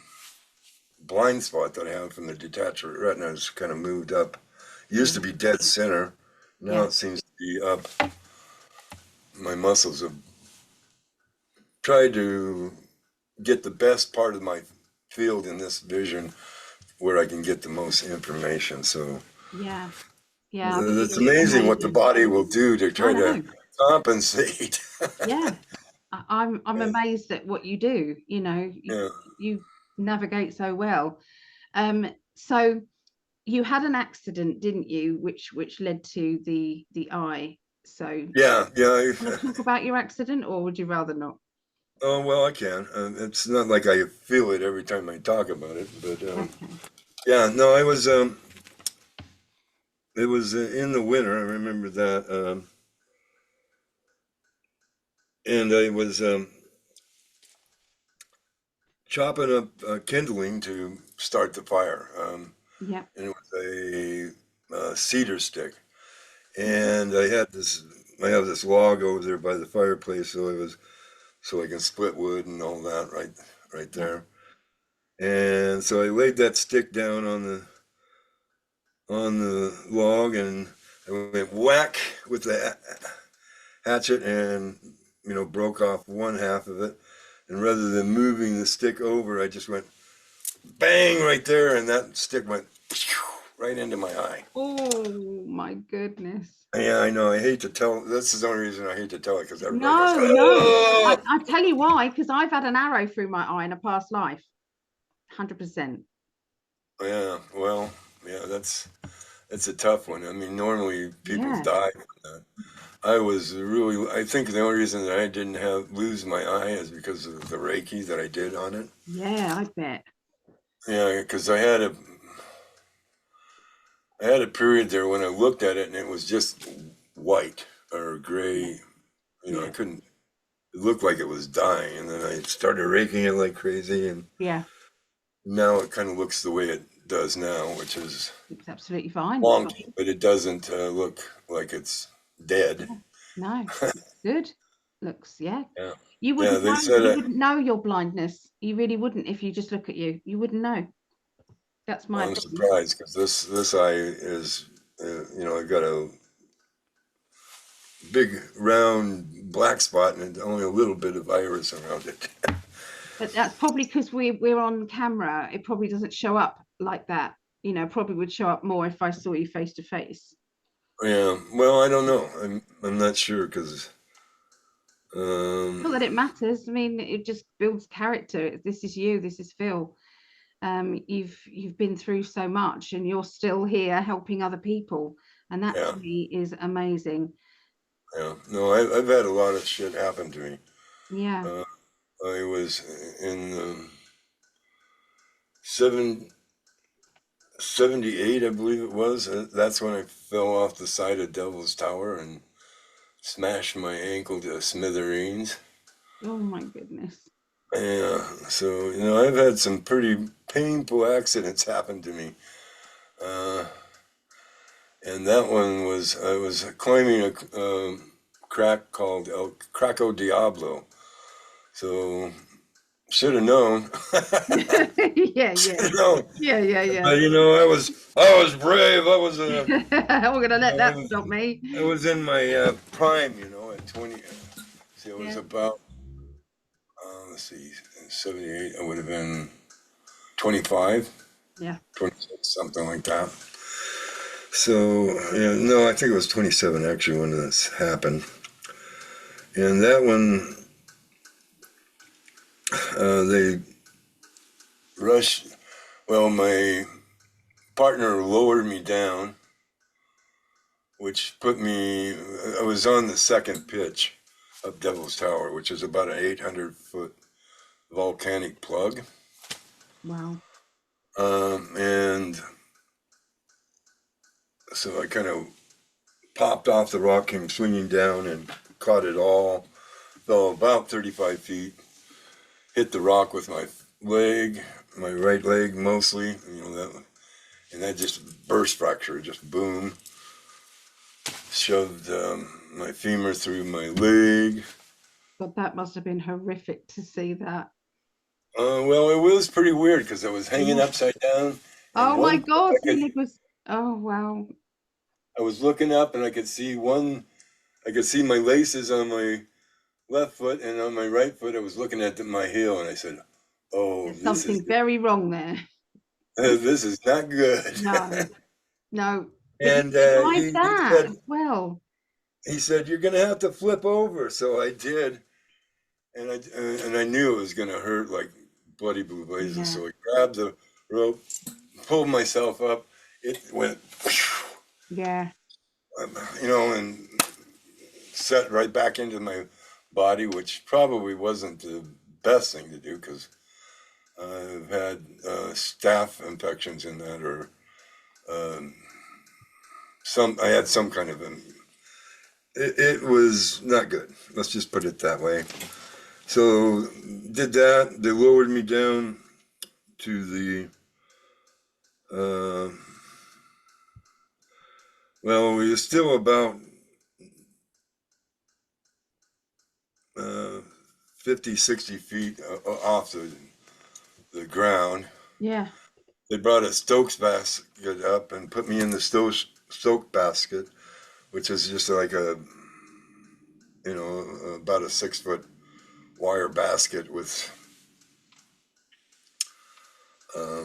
B: blind spot that I have from the detached retina has kind of moved up. It used to be dead center. Now
A: Yeah.
B: it seems to be up. My muscles have tried to get the best part of my field in this vision where I can get the most information. So
A: Yeah. Yeah. I think
B: it's
A: it's
B: amazing what the
A: amazing.
B: body will do to
A: I
B: try to
A: know.
B: compensate.
A: Yeah. I'm
B: Yeah.
A: amazed at what you do.
B: Yeah.
A: You navigate so well. So you had an accident, didn't you, which led to the eye. So
B: Yeah. Yeah.
A: want to talk about your accident, or would you rather not?
B: Oh, well, I can. It's not like I feel it every time I talk about it, but
A: Okay.
B: yeah, no, it was in the winter. I remember that. And I was chopping up kindling to start the fire.
A: Yeah.
B: And it was a cedar stick. And I have this log over there by the fireplace, so I can split wood and all that right
A: Yeah.
B: there. And so I laid that stick down on the log, and I went whack with the hatchet, and broke off one half of it. And rather than moving the stick over, I just went bang right there, and that stick went right into my eye.
A: Oh my goodness.
B: Yeah, I know. I hate to tell. This is the only reason I hate to tell it because everybody goes,
A: No, no.
B: "Oh!"
A: I tell you why, because I've had an arrow through my eye in a past life. 100%.
B: Yeah, well, yeah, that's a tough one. I mean, normally people
A: Yeah.
B: die from that. I think the only reason that I didn't lose my eye is because of the Reiki that I did on it.
A: Yeah, I bet.
B: Yeah, because I had a period there when I looked at it and it was just white or
A: Yeah.
B: gray. I
A: Yeah.
B: couldn't, it looked like it was dying. And then I started raking it like crazy. And
A: Yeah.
B: now it kind of looks the way it does now, which is
A: It's absolutely fine.
B: wonky, but it doesn't look like it's dead.
A: Yeah. No. Good. Looks, yeah.
B: Yeah.
A: You
B: Yeah,
A: wouldn't
B: they
A: know,
B: said
A: you wouldn't know your blindness. You really wouldn't if you just look at you. You wouldn't know. That's my
B: well, I'm
A: opinion.
B: surprised because this eye is, I got a big round black spot and only a little bit of iris around it.
A: But that's probably because we're on camera. It probably doesn't show up like that. Probably would show up more if I saw you face to face.
B: Yeah, well, I don't know. I'm not sure because
A: Not
B: um,
A: that it matters. I mean, it just builds character. This is you. This is Phil. You've been through so much, and you're still here helping other people, and that
B: yeah,
A: to me is amazing.
B: yeah. No, I've had a lot of shit happen to me.
A: Yeah.
B: Uh, I was in seven 78, I believe it was. That's when I fell off the side of Devil's Tower and smashed my ankle to smithereens.
A: Oh my goodness.
B: Yeah, so I've had some pretty painful accidents happen to me. Uh, and that one was I was climbing a crack called El Craco Diablo. So should have known.
A: Yeah,
B: Should
A: yeah,
B: have known.
A: yeah, yeah, yeah.
B: But I was brave.
A: We're gonna let
B: I
A: that
B: was
A: stop me.
B: I was in my prime. At 20. See, I was
A: Yeah,
B: about let's see, in 78. I would have been 25,
A: yeah.
B: 26, something like that. So yeah, no, I think it was 27 actually when this happened. And that one, they rushed. Well, my partner lowered me down, which put me. I was on the second pitch of Devil's Tower, which is about an 800-foot volcanic plug.
A: Wow.
B: And so I kind of popped off the rock, came swinging down, and caught it all. Fell about 35 feet. Hit the rock with my leg, my right leg mostly. And that just burst fracture, just boom. Shoved my femur through my leg.
A: But that must have been horrific to see that.
B: Well, it was pretty weird because I was hanging
A: Yeah.
B: upside down, and
A: Oh my
B: one foot
A: God, your leg was. Oh wow.
B: I was looking up, and I could see I could see my laces on my left foot, and on my right foot, I was looking at my heel, and I said, "Oh,
A: There's something very wrong there.
B: this is not good."
A: No, no. But you
B: And
A: tried
B: he
A: that
B: said,
A: as well.
B: "You're gonna have to flip over." So I did, and I knew it was gonna hurt like bloody blue blazes.
A: Yeah,
B: So I grabbed the rope, pulled myself up. It went,
A: yeah,
B: and set right back into my body, which probably wasn't the best thing to do because I've had staph infections in that, or um, I had some kind of it was not good. Let's just put it that way. So did that. They lowered me down to the well, we were still about uh, 50, 60 feet off the ground.
A: yeah.
B: They brought a Stokes basket up and put me in the Stoke basket, which is just like about a 6-foot wire basket with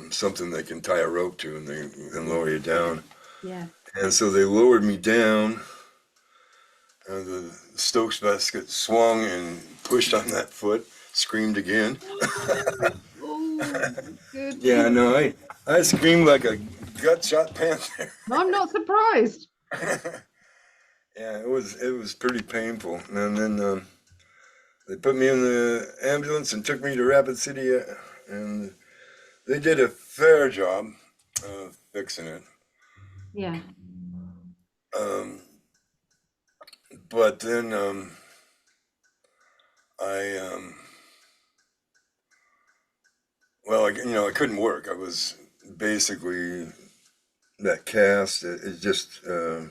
B: something they can tie a rope to, and they can lower you down.
A: Yeah.
B: And so they lowered me down, and the Stokes basket swung and pushed on that foot, screamed again.
A: Oh,
B: Yeah,
A: goodness.
B: no, I screamed like a gut shot panther.
A: I'm not surprised.
B: Yeah, it was pretty painful. And then they put me in the ambulance and took me to Rapid City, and they did a fair job fixing it.
A: Yeah.
B: Um, but then I, well, I couldn't work. I was basically that cast. It just I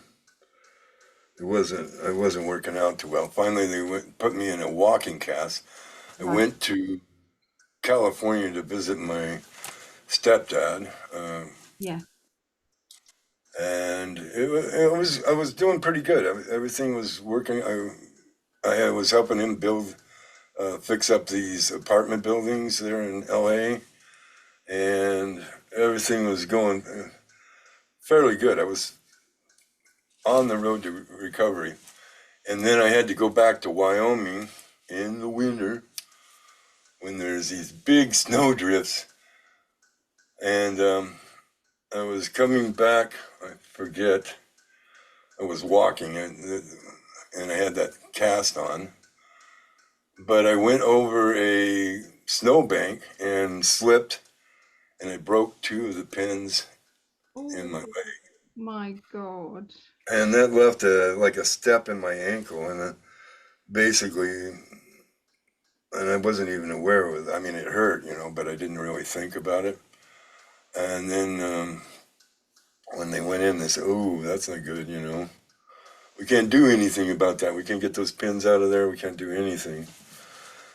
B: wasn't working out too well. Finally, they put me in a walking cast. I
A: Right.
B: went to California to visit my stepdad,
A: Yeah.
B: and I was doing pretty good. Everything was working. I was helping him fix up these apartment buildings there in LA, and everything was going fairly good. I was on the road to recovery, and then I had to go back to Wyoming in the winter when there's these big snow drifts, and I was coming back. I forget. I was walking, and I had that cast on, but I went over a snowbank and slipped, and I broke two of the pins in my
A: Oh
B: leg,
A: my God.
B: and that left like a step in my ankle, and basically, and I wasn't even aware of it. I mean, it hurt, but I didn't really think about it. And then when they went in, they said, "Oh, that's not good. We can't do anything about that. We can't get those pins out of there. We can't do anything."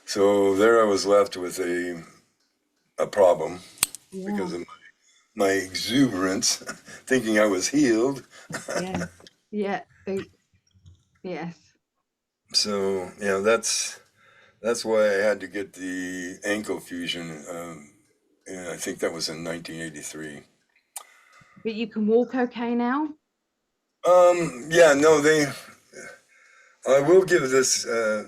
B: So there I was left with a problem
A: Yeah.
B: because of my exuberance, thinking I was healed.
A: Yeah. Yeah. Yes.
B: So yeah, that's why I had to get the ankle fusion. And I think that was in 1983.
A: But you can walk okay now?
B: Yeah, no, I will give this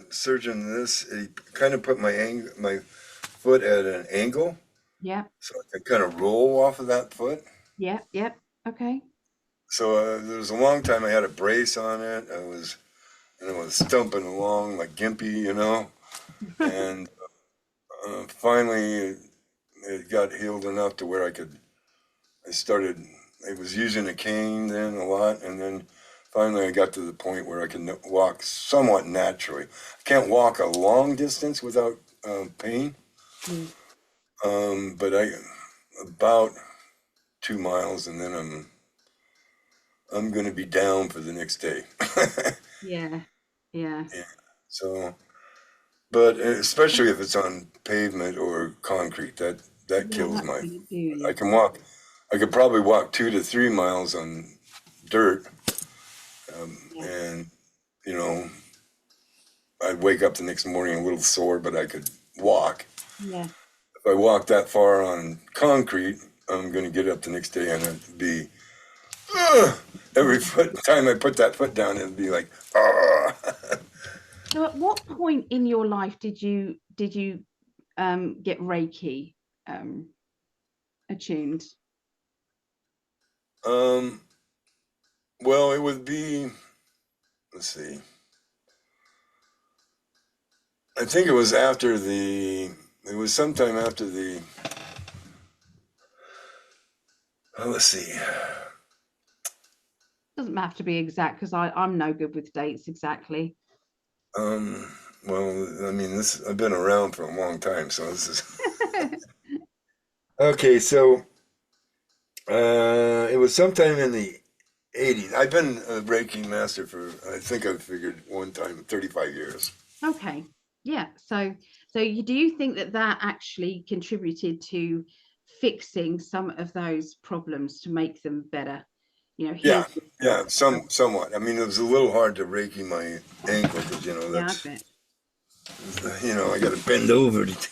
B: surgeon this. He kind of put my foot at an angle,
A: Yep.
B: so I can kind of roll off of that foot.
A: Yep. Yep. Okay.
B: So there was a long time I had a brace on it. I was stumping along like gimpy. And finally it got healed enough to where I was using a cane then a lot, and then finally I got to the point where I can walk somewhat naturally. I can't walk a long distance without pain,
A: Mm.
B: but about 2 miles, and then I'm going to be down for the next day.
A: Yeah. Yeah.
B: Yeah. So, but especially if it's on pavement or concrete, that
A: Yeah,
B: kills
A: that's
B: my.
A: gonna do
B: I
A: you.
B: can walk. I could probably walk 2 to 3 miles on dirt,
A: Yeah.
B: and you know, I'd wake up the next morning a little sore, but I could walk.
A: Yeah.
B: If I walk that far on concrete, I'm going to get up the next day and it'd be "Ugh." Every time I put that foot down, it'd be like, "Ah."
A: So at what point in your life did you get Reiki um attuned?
B: um, well, it would be. Let's see. I think it was after the. It was sometime after the. Let's see.
A: Doesn't have to be exact because I'm no good with dates exactly.
B: Um, well, I mean, I've been around for a long time, so this is okay. So, it was sometime in the '80s. I've been a Reiki master for, I think I've figured one time, 35 years.
A: Okay. Yeah. So do you think that that actually contributed to fixing some of those problems to make them better? Heal
B: Yeah, yeah,
A: yourself.
B: somewhat. I mean, it was a little hard to Reiki my ankle because
A: Yeah, I bet.
B: I got to bend over to.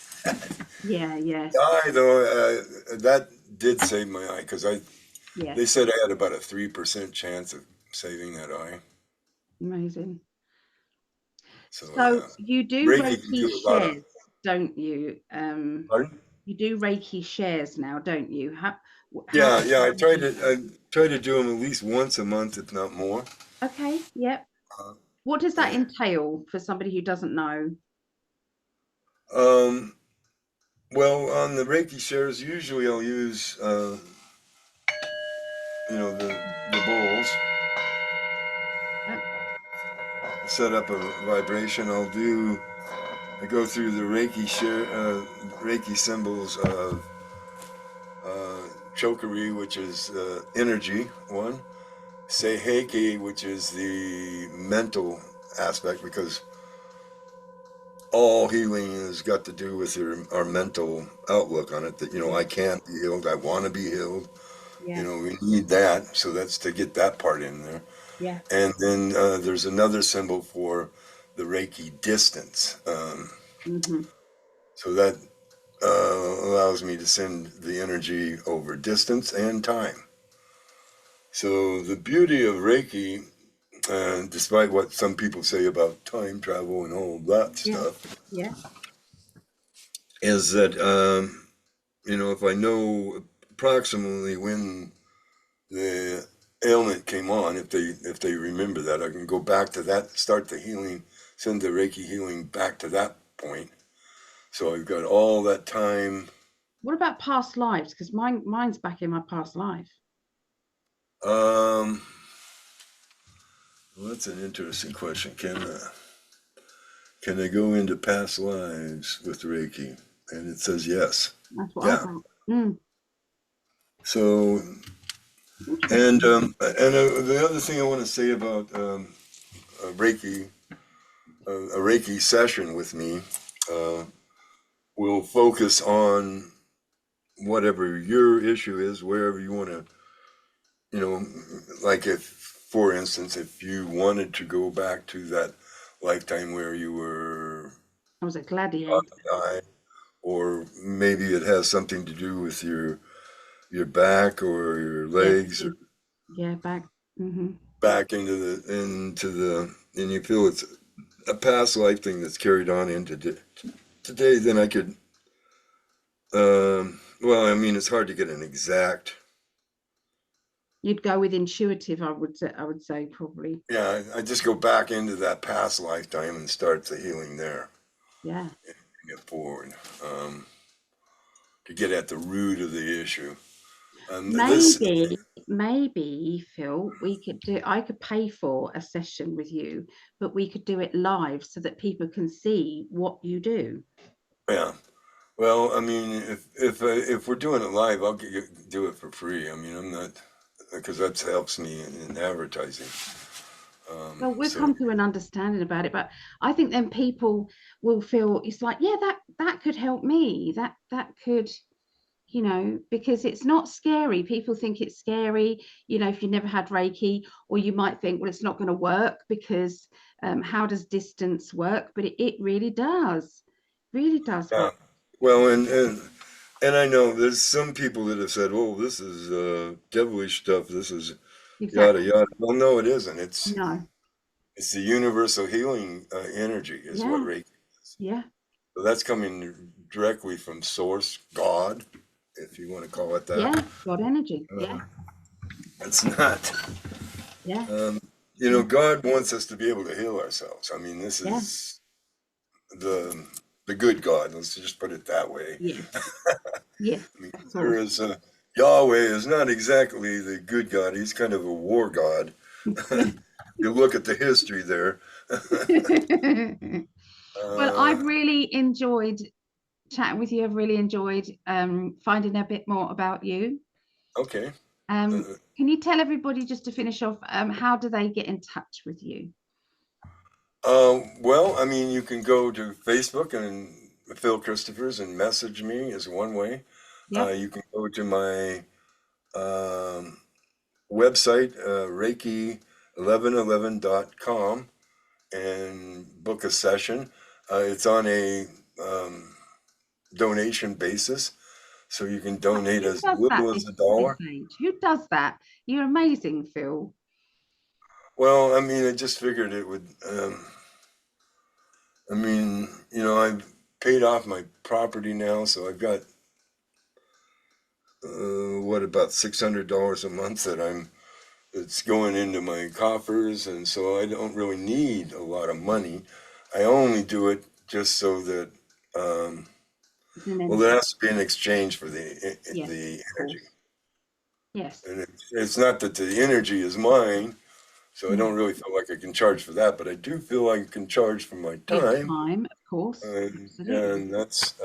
A: Yeah, yeah,
B: The eye, though, that did save my eye because
A: yeah.
B: they said I had about a 3% chance of saving that eye.
A: Amazing.
B: So
A: So
B: yeah,
A: you do
B: Reiki can
A: Reiki
B: do a lot of.
A: shares, don't you?
B: Pardon?
A: You do Reiki shares now, don't you? How
B: Yeah,
A: does
B: yeah.
A: that
B: I try
A: work?
B: to I try to do them at least once a month, if not more.
A: Okay, yep.
B: Uh,
A: What does that
B: and,
A: entail for somebody who doesn't know?
B: um, well, on the Reiki shares, usually I'll use the bowls,
A: Yep.
B: set up a vibration. I go through the Reiki symbols of Chokari, which is energy one, Seiheki, which is the mental aspect, because all healing has got to do with our mental outlook on it. That
A: Yeah,
B: I can't be healed. I want to be healed.
A: yeah,
B: We need that. So that's to get that part in there.
A: yeah.
B: And then there's another symbol for the Reiki distance.
A: Hmm.
B: So that allows me to send the energy over distance and time. So the beauty of Reiki, despite what some people say about time travel and all that
A: Yeah,
B: stuff,
A: yeah,
B: is that if I know approximately when the ailment came on, if they remember that, I can go back to that, start the healing, send the Reiki healing back to that point. So I've got all that time.
A: what about past lives? Because mine's back in my past life.
B: Um, well, that's an interesting question. Can I go into past lives with Reiki? And it says yes.
A: That's what I
B: Yeah.
A: thought. Mm,
B: So, and
A: interesting.
B: the other thing I want to say about a Reiki, a Reiki session with me, uh, will focus on whatever your issue is, wherever you want to, you know, like if, for instance, if you wanted to go back to that lifetime where you were
A: I was a gladiator.
B: about to die, or maybe it has something to do with your back or your
A: Yeah,
B: legs or
A: yeah, back. Hmm.
B: back and you feel it's a past life thing that's carried on into today, then I could, well, I mean, it's hard to get an exact.
A: You'd go with intuitive, I would say. I would say probably.
B: Yeah, I just go back into that past lifetime and start the healing there
A: Yeah.
B: and get forward, um, to get at the root of the issue. This,
A: Maybe, Phil, we could do, I could pay for a session with you, but we could do it live so that people can see what you do.
B: yeah. Well, I mean, if we're doing it live, do it for free. I mean, I'm not, because that helps me in advertising.
A: Well, we'll
B: So
A: come to an understanding about it, but I think then people will feel it's like, yeah, that could help me. That could, because it's not scary. People think it's scary, if you never had Reiki, or you might think, well, it's not going to work because how does distance work? But it really does
B: yeah.
A: work.
B: Well, and I know there's some people that have said, "Oh, this is devilish stuff. This is yada
A: Exactly.
B: yada." Well, no, it isn't.
A: No.
B: It's the universal healing energy is what
A: Yeah.
B: Reiki is.
A: Yeah.
B: So that's coming directly from Source, God, if you want to call it that.
A: Yeah. God energy. Yeah.
B: Uh, it's not.
A: Yeah.
B: Um,
A: Yeah.
B: God wants us to be able to heal ourselves. I mean, this
A: Yeah.
B: is the the good God. Let's just put it that way.
A: Yes. Yes.
B: I mean,
A: Of
B: there
A: course.
B: is Yahweh is not exactly the good God. He's kind of a war God. You look at the history there.
A: Well,
B: uh,
A: I've really enjoyed chatting with you. I've really enjoyed finding a bit more about you.
B: okay.
A: Um,
B: Uh,
A: can you tell everybody, just to finish off, how do they get in touch with you?
B: well, I mean, you can go to Facebook and Phil Christophers and message me is one way.
A: Yep.
B: You can go to my um, website, Reiki1111.com, and book a session. It's on a donation basis, so you can donate
A: Who
B: as
A: does that,
B: little as
A: this
B: $1.
A: age? Who does that? You're amazing, Phil.
B: Well, I mean, I just figured it would. I mean, I've paid off my property now, so I've got what, about $600 a month it's going into my coffers, and so I don't really need a lot of money. I only do it just so that, well, there has to be an exchange for the
A: Yes,
B: the
A: of
B: energy,
A: course. Yes.
B: and it's not that the energy is mine, so I
A: Mm.
B: don't really feel like I can charge for that, but I do feel like I can charge for my
A: Your
B: time,
A: time, of course. Absolutely.
B: and that's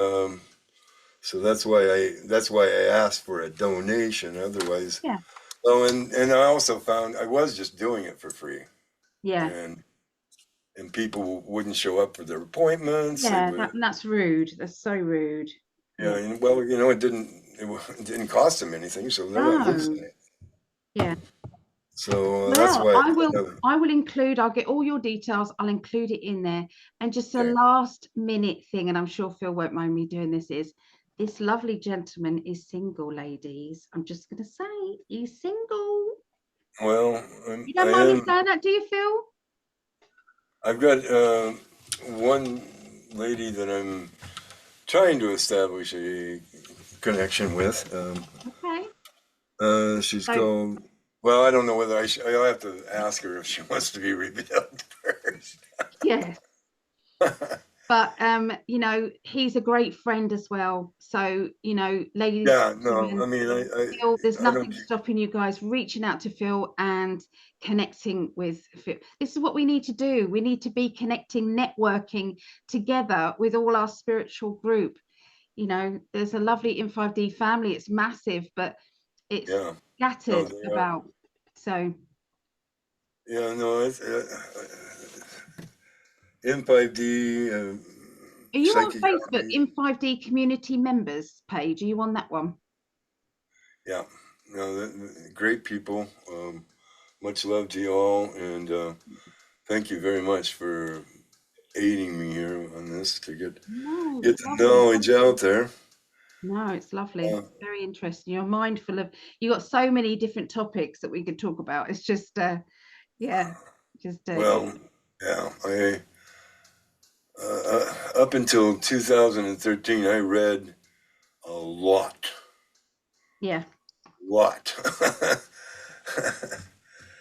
B: why I asked for a donation. Otherwise,
A: Yeah.
B: oh, and I also found I was just doing it for free,
A: Yeah.
B: and people wouldn't show up for their appointments. They
A: Yeah.
B: would,
A: That's rude. That's so rude.
B: yeah.
A: Yeah.
B: And, well, it didn't cost them anything, so they're not losing
A: No.
B: it.
A: Yeah.
B: So that's
A: Well,
B: why I
A: I will.
B: kind of,
A: I will include. I'll get all your details. I'll include it in there. And just a
B: okay.
A: last minute thing, and I'm sure Phil won't mind me doing this. Is this lovely gentleman is single, ladies? I'm just going to say he's single.
B: Well,
A: You
B: I
A: don't mind me
B: am.
A: saying that, do you, Phil?
B: I've got one lady that I'm trying to establish a connection with.
A: Okay.
B: She's
A: So
B: called. Well, I don't know whether I'll have to ask her if she wants to be revealed first.
A: yeah. But he's a great friend as well. So, ladies,
B: Yeah, no, I
A: gentlemen,
B: mean,
A: Phil, there's
B: I don't.
A: nothing stopping you guys reaching out to Phil and connecting with Phil. This is what we need to do. We need to be connecting, networking together with all our spiritual group. There's a lovely In5D family. It's massive, but it's
B: Yeah, no,
A: scattered
B: they are.
A: about. So
B: Yeah, no, it's M5D,
A: are you on Facebook,
B: psychogamy.
A: In5D community members page? Are you on that one?
B: Yeah, no, great people. Much love to you all, and thank you very much for aiding me here on this to get
A: No,
B: get
A: it's
B: the
A: lovely.
B: knowledge out there.
A: No, it's lovely.
B: Uh,
A: Very interesting. You're mindful of, you got so many different topics that we could talk about. It's just, yeah, just,
B: well, yeah, up until 2013, I read a lot,
A: yeah,
B: lot.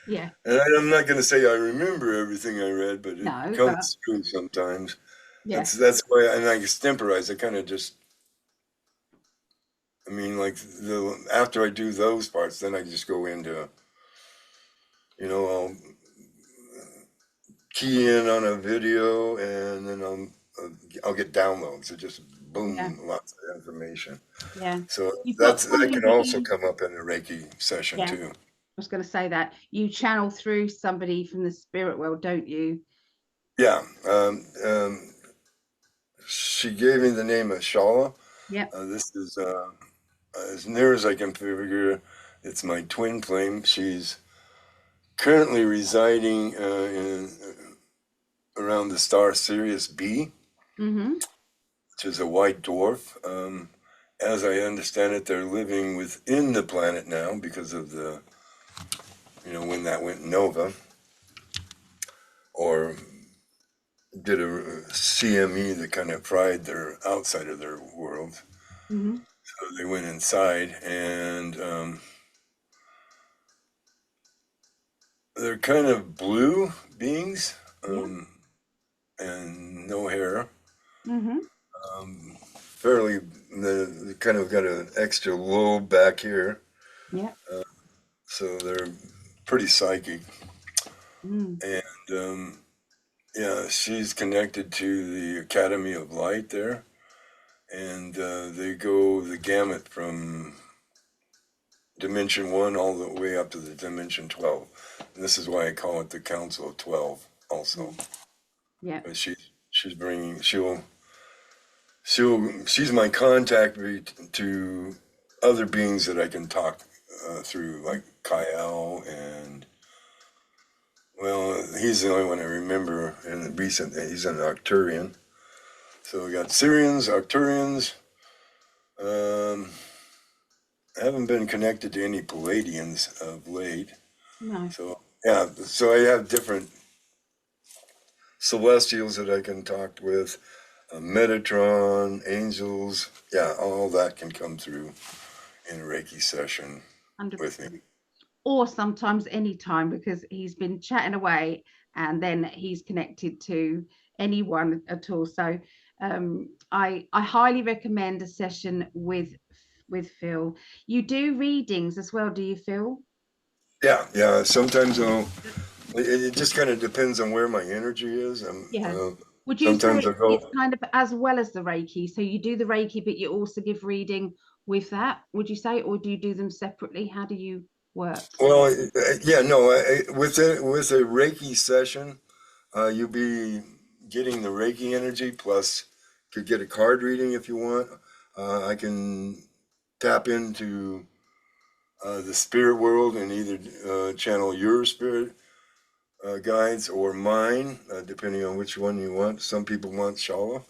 A: yeah.
B: And I'm not going to say I remember everything I read, but it
A: No, but
B: comes through sometimes.
A: yeah,
B: That's why, and I extemporize. I kind of just, I mean, like after I do those parts, then I just go into, I'll key in on a video, and then I'll get downloads. It just
A: yeah,
B: boom, lots of information.
A: yeah.
B: So
A: You've got
B: that
A: somebody
B: can
A: that
B: also
A: you,
B: come up in a Reiki session
A: yeah, I
B: too.
A: was going to say that you channel through somebody from the spirit world, don't you?
B: Yeah. She gave me the name of Shala.
A: Yeah.
B: This is as near as I can figure. It's my twin flame. She's currently residing in around the star Sirius B,
A: Mm-hmm.
B: which is a white dwarf. As I understand it, they're living within the planet now because of the, when that went nova, or did a CME that kind of fried their outside of their world.
A: Mm-hmm.
B: So they went inside, and they're kind of blue beings,
A: Yeah.
B: and no hair.
A: Mm-hmm.
B: Fairly, they kind of got an extra lobe back here,
A: Yeah.
B: so they're pretty psychic.
A: Mm.
B: And yeah, she's connected to the Academy of Light there, and they go the gamut from Dimension 1 all the way up to the Dimension 12. And this is why I call it the Council of 12 also.
A: Yeah.
B: But she's bringing, she's my contact to other beings that I can talk through, like Kyle, and well, he's the only one I remember in the recent. He's an Arcturian. So we got Syrians, Arcturians, I haven't been connected to any Palladians of late.
A: No.
B: So yeah, so I have different celestials that I can talk with, Metatron, angels. Yeah, all that can come through in a Reiki session
A: 100%.
B: with me.
A: Or sometimes anytime, because he's been chatting away and then he's connected to anyone at all. So I highly recommend a session with Phil. You do readings as well, do you, Phil?
B: Yeah. Sometimes it just kind of depends on where my energy is.
A: Yeah. Would you
B: Sometimes
A: say
B: I go.
A: it's kind of as well as the Reiki? So you do the Reiki, but you also give reading with that, would you say, or do you do them separately? How do you work?
B: Well, yeah, no. With a Reiki session, you'll be getting the Reiki energy plus could get a card reading if you want. I can tap into the spirit world and either channel your spirit guides or mine, depending on which one you want. Some people want Shala.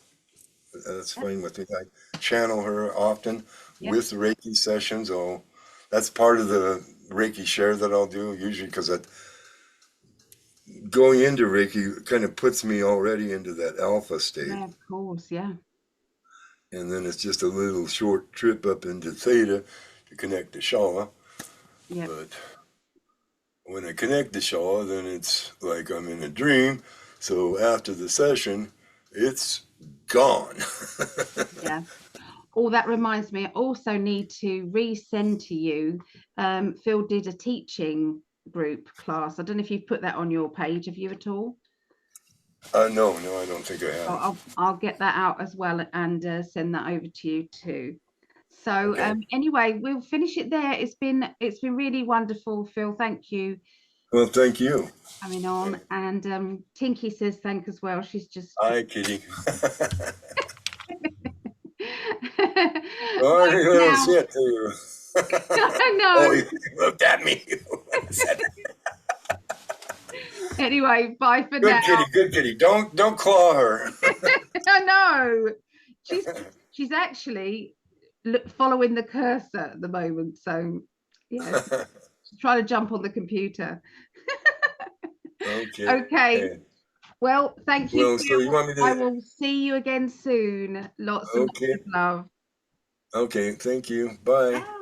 B: That's
A: Yep.
B: fine with me. I channel her often
A: Yep.
B: with the Reiki sessions. Oh, that's part of the Reiki share that I'll do usually because going into Reiki kind of puts me already into that alpha state.
A: Yeah, of course. Yeah.
B: And then it's just a little short trip up into theta to connect to Shala.
A: Yeah.
B: But when I connect to Shala, then it's like I'm in a dream. So after the session, it's gone.
A: Yeah. Oh, that reminds me, I also need to resend to you. Phil did a teaching group class. I don't know if you've put that on your page, have you at all?
B: No, I don't think I
A: So
B: have.
A: I'll get that out as well and send that over to you too. So
B: Okay.
A: anyway, we'll finish it there. It's been really wonderful, Phil. Thank you
B: Well, thank you.
A: coming on. And Tinky says thank as well. She's just
B: Hi, Kitty. Oh,
A: bye for
B: little
A: now.
B: shit to you.
A: I
B: Oh,
A: know.
B: you looked at me.
A: Anyway, bye for
B: Good
A: now.
B: kitty, good kitty. Don't claw her.
A: I know. She's actually following the cursor at the moment. So yeah, she's trying to jump on the computer.
B: Okay.
A: Okay. Well, thank you,
B: Well, so you
A: Phil.
B: want me
A: I
B: to?
A: will see you again soon. Lots and lots
B: Okay.
A: of love.
B: Okay. Thank you. Bye.
A: Bye.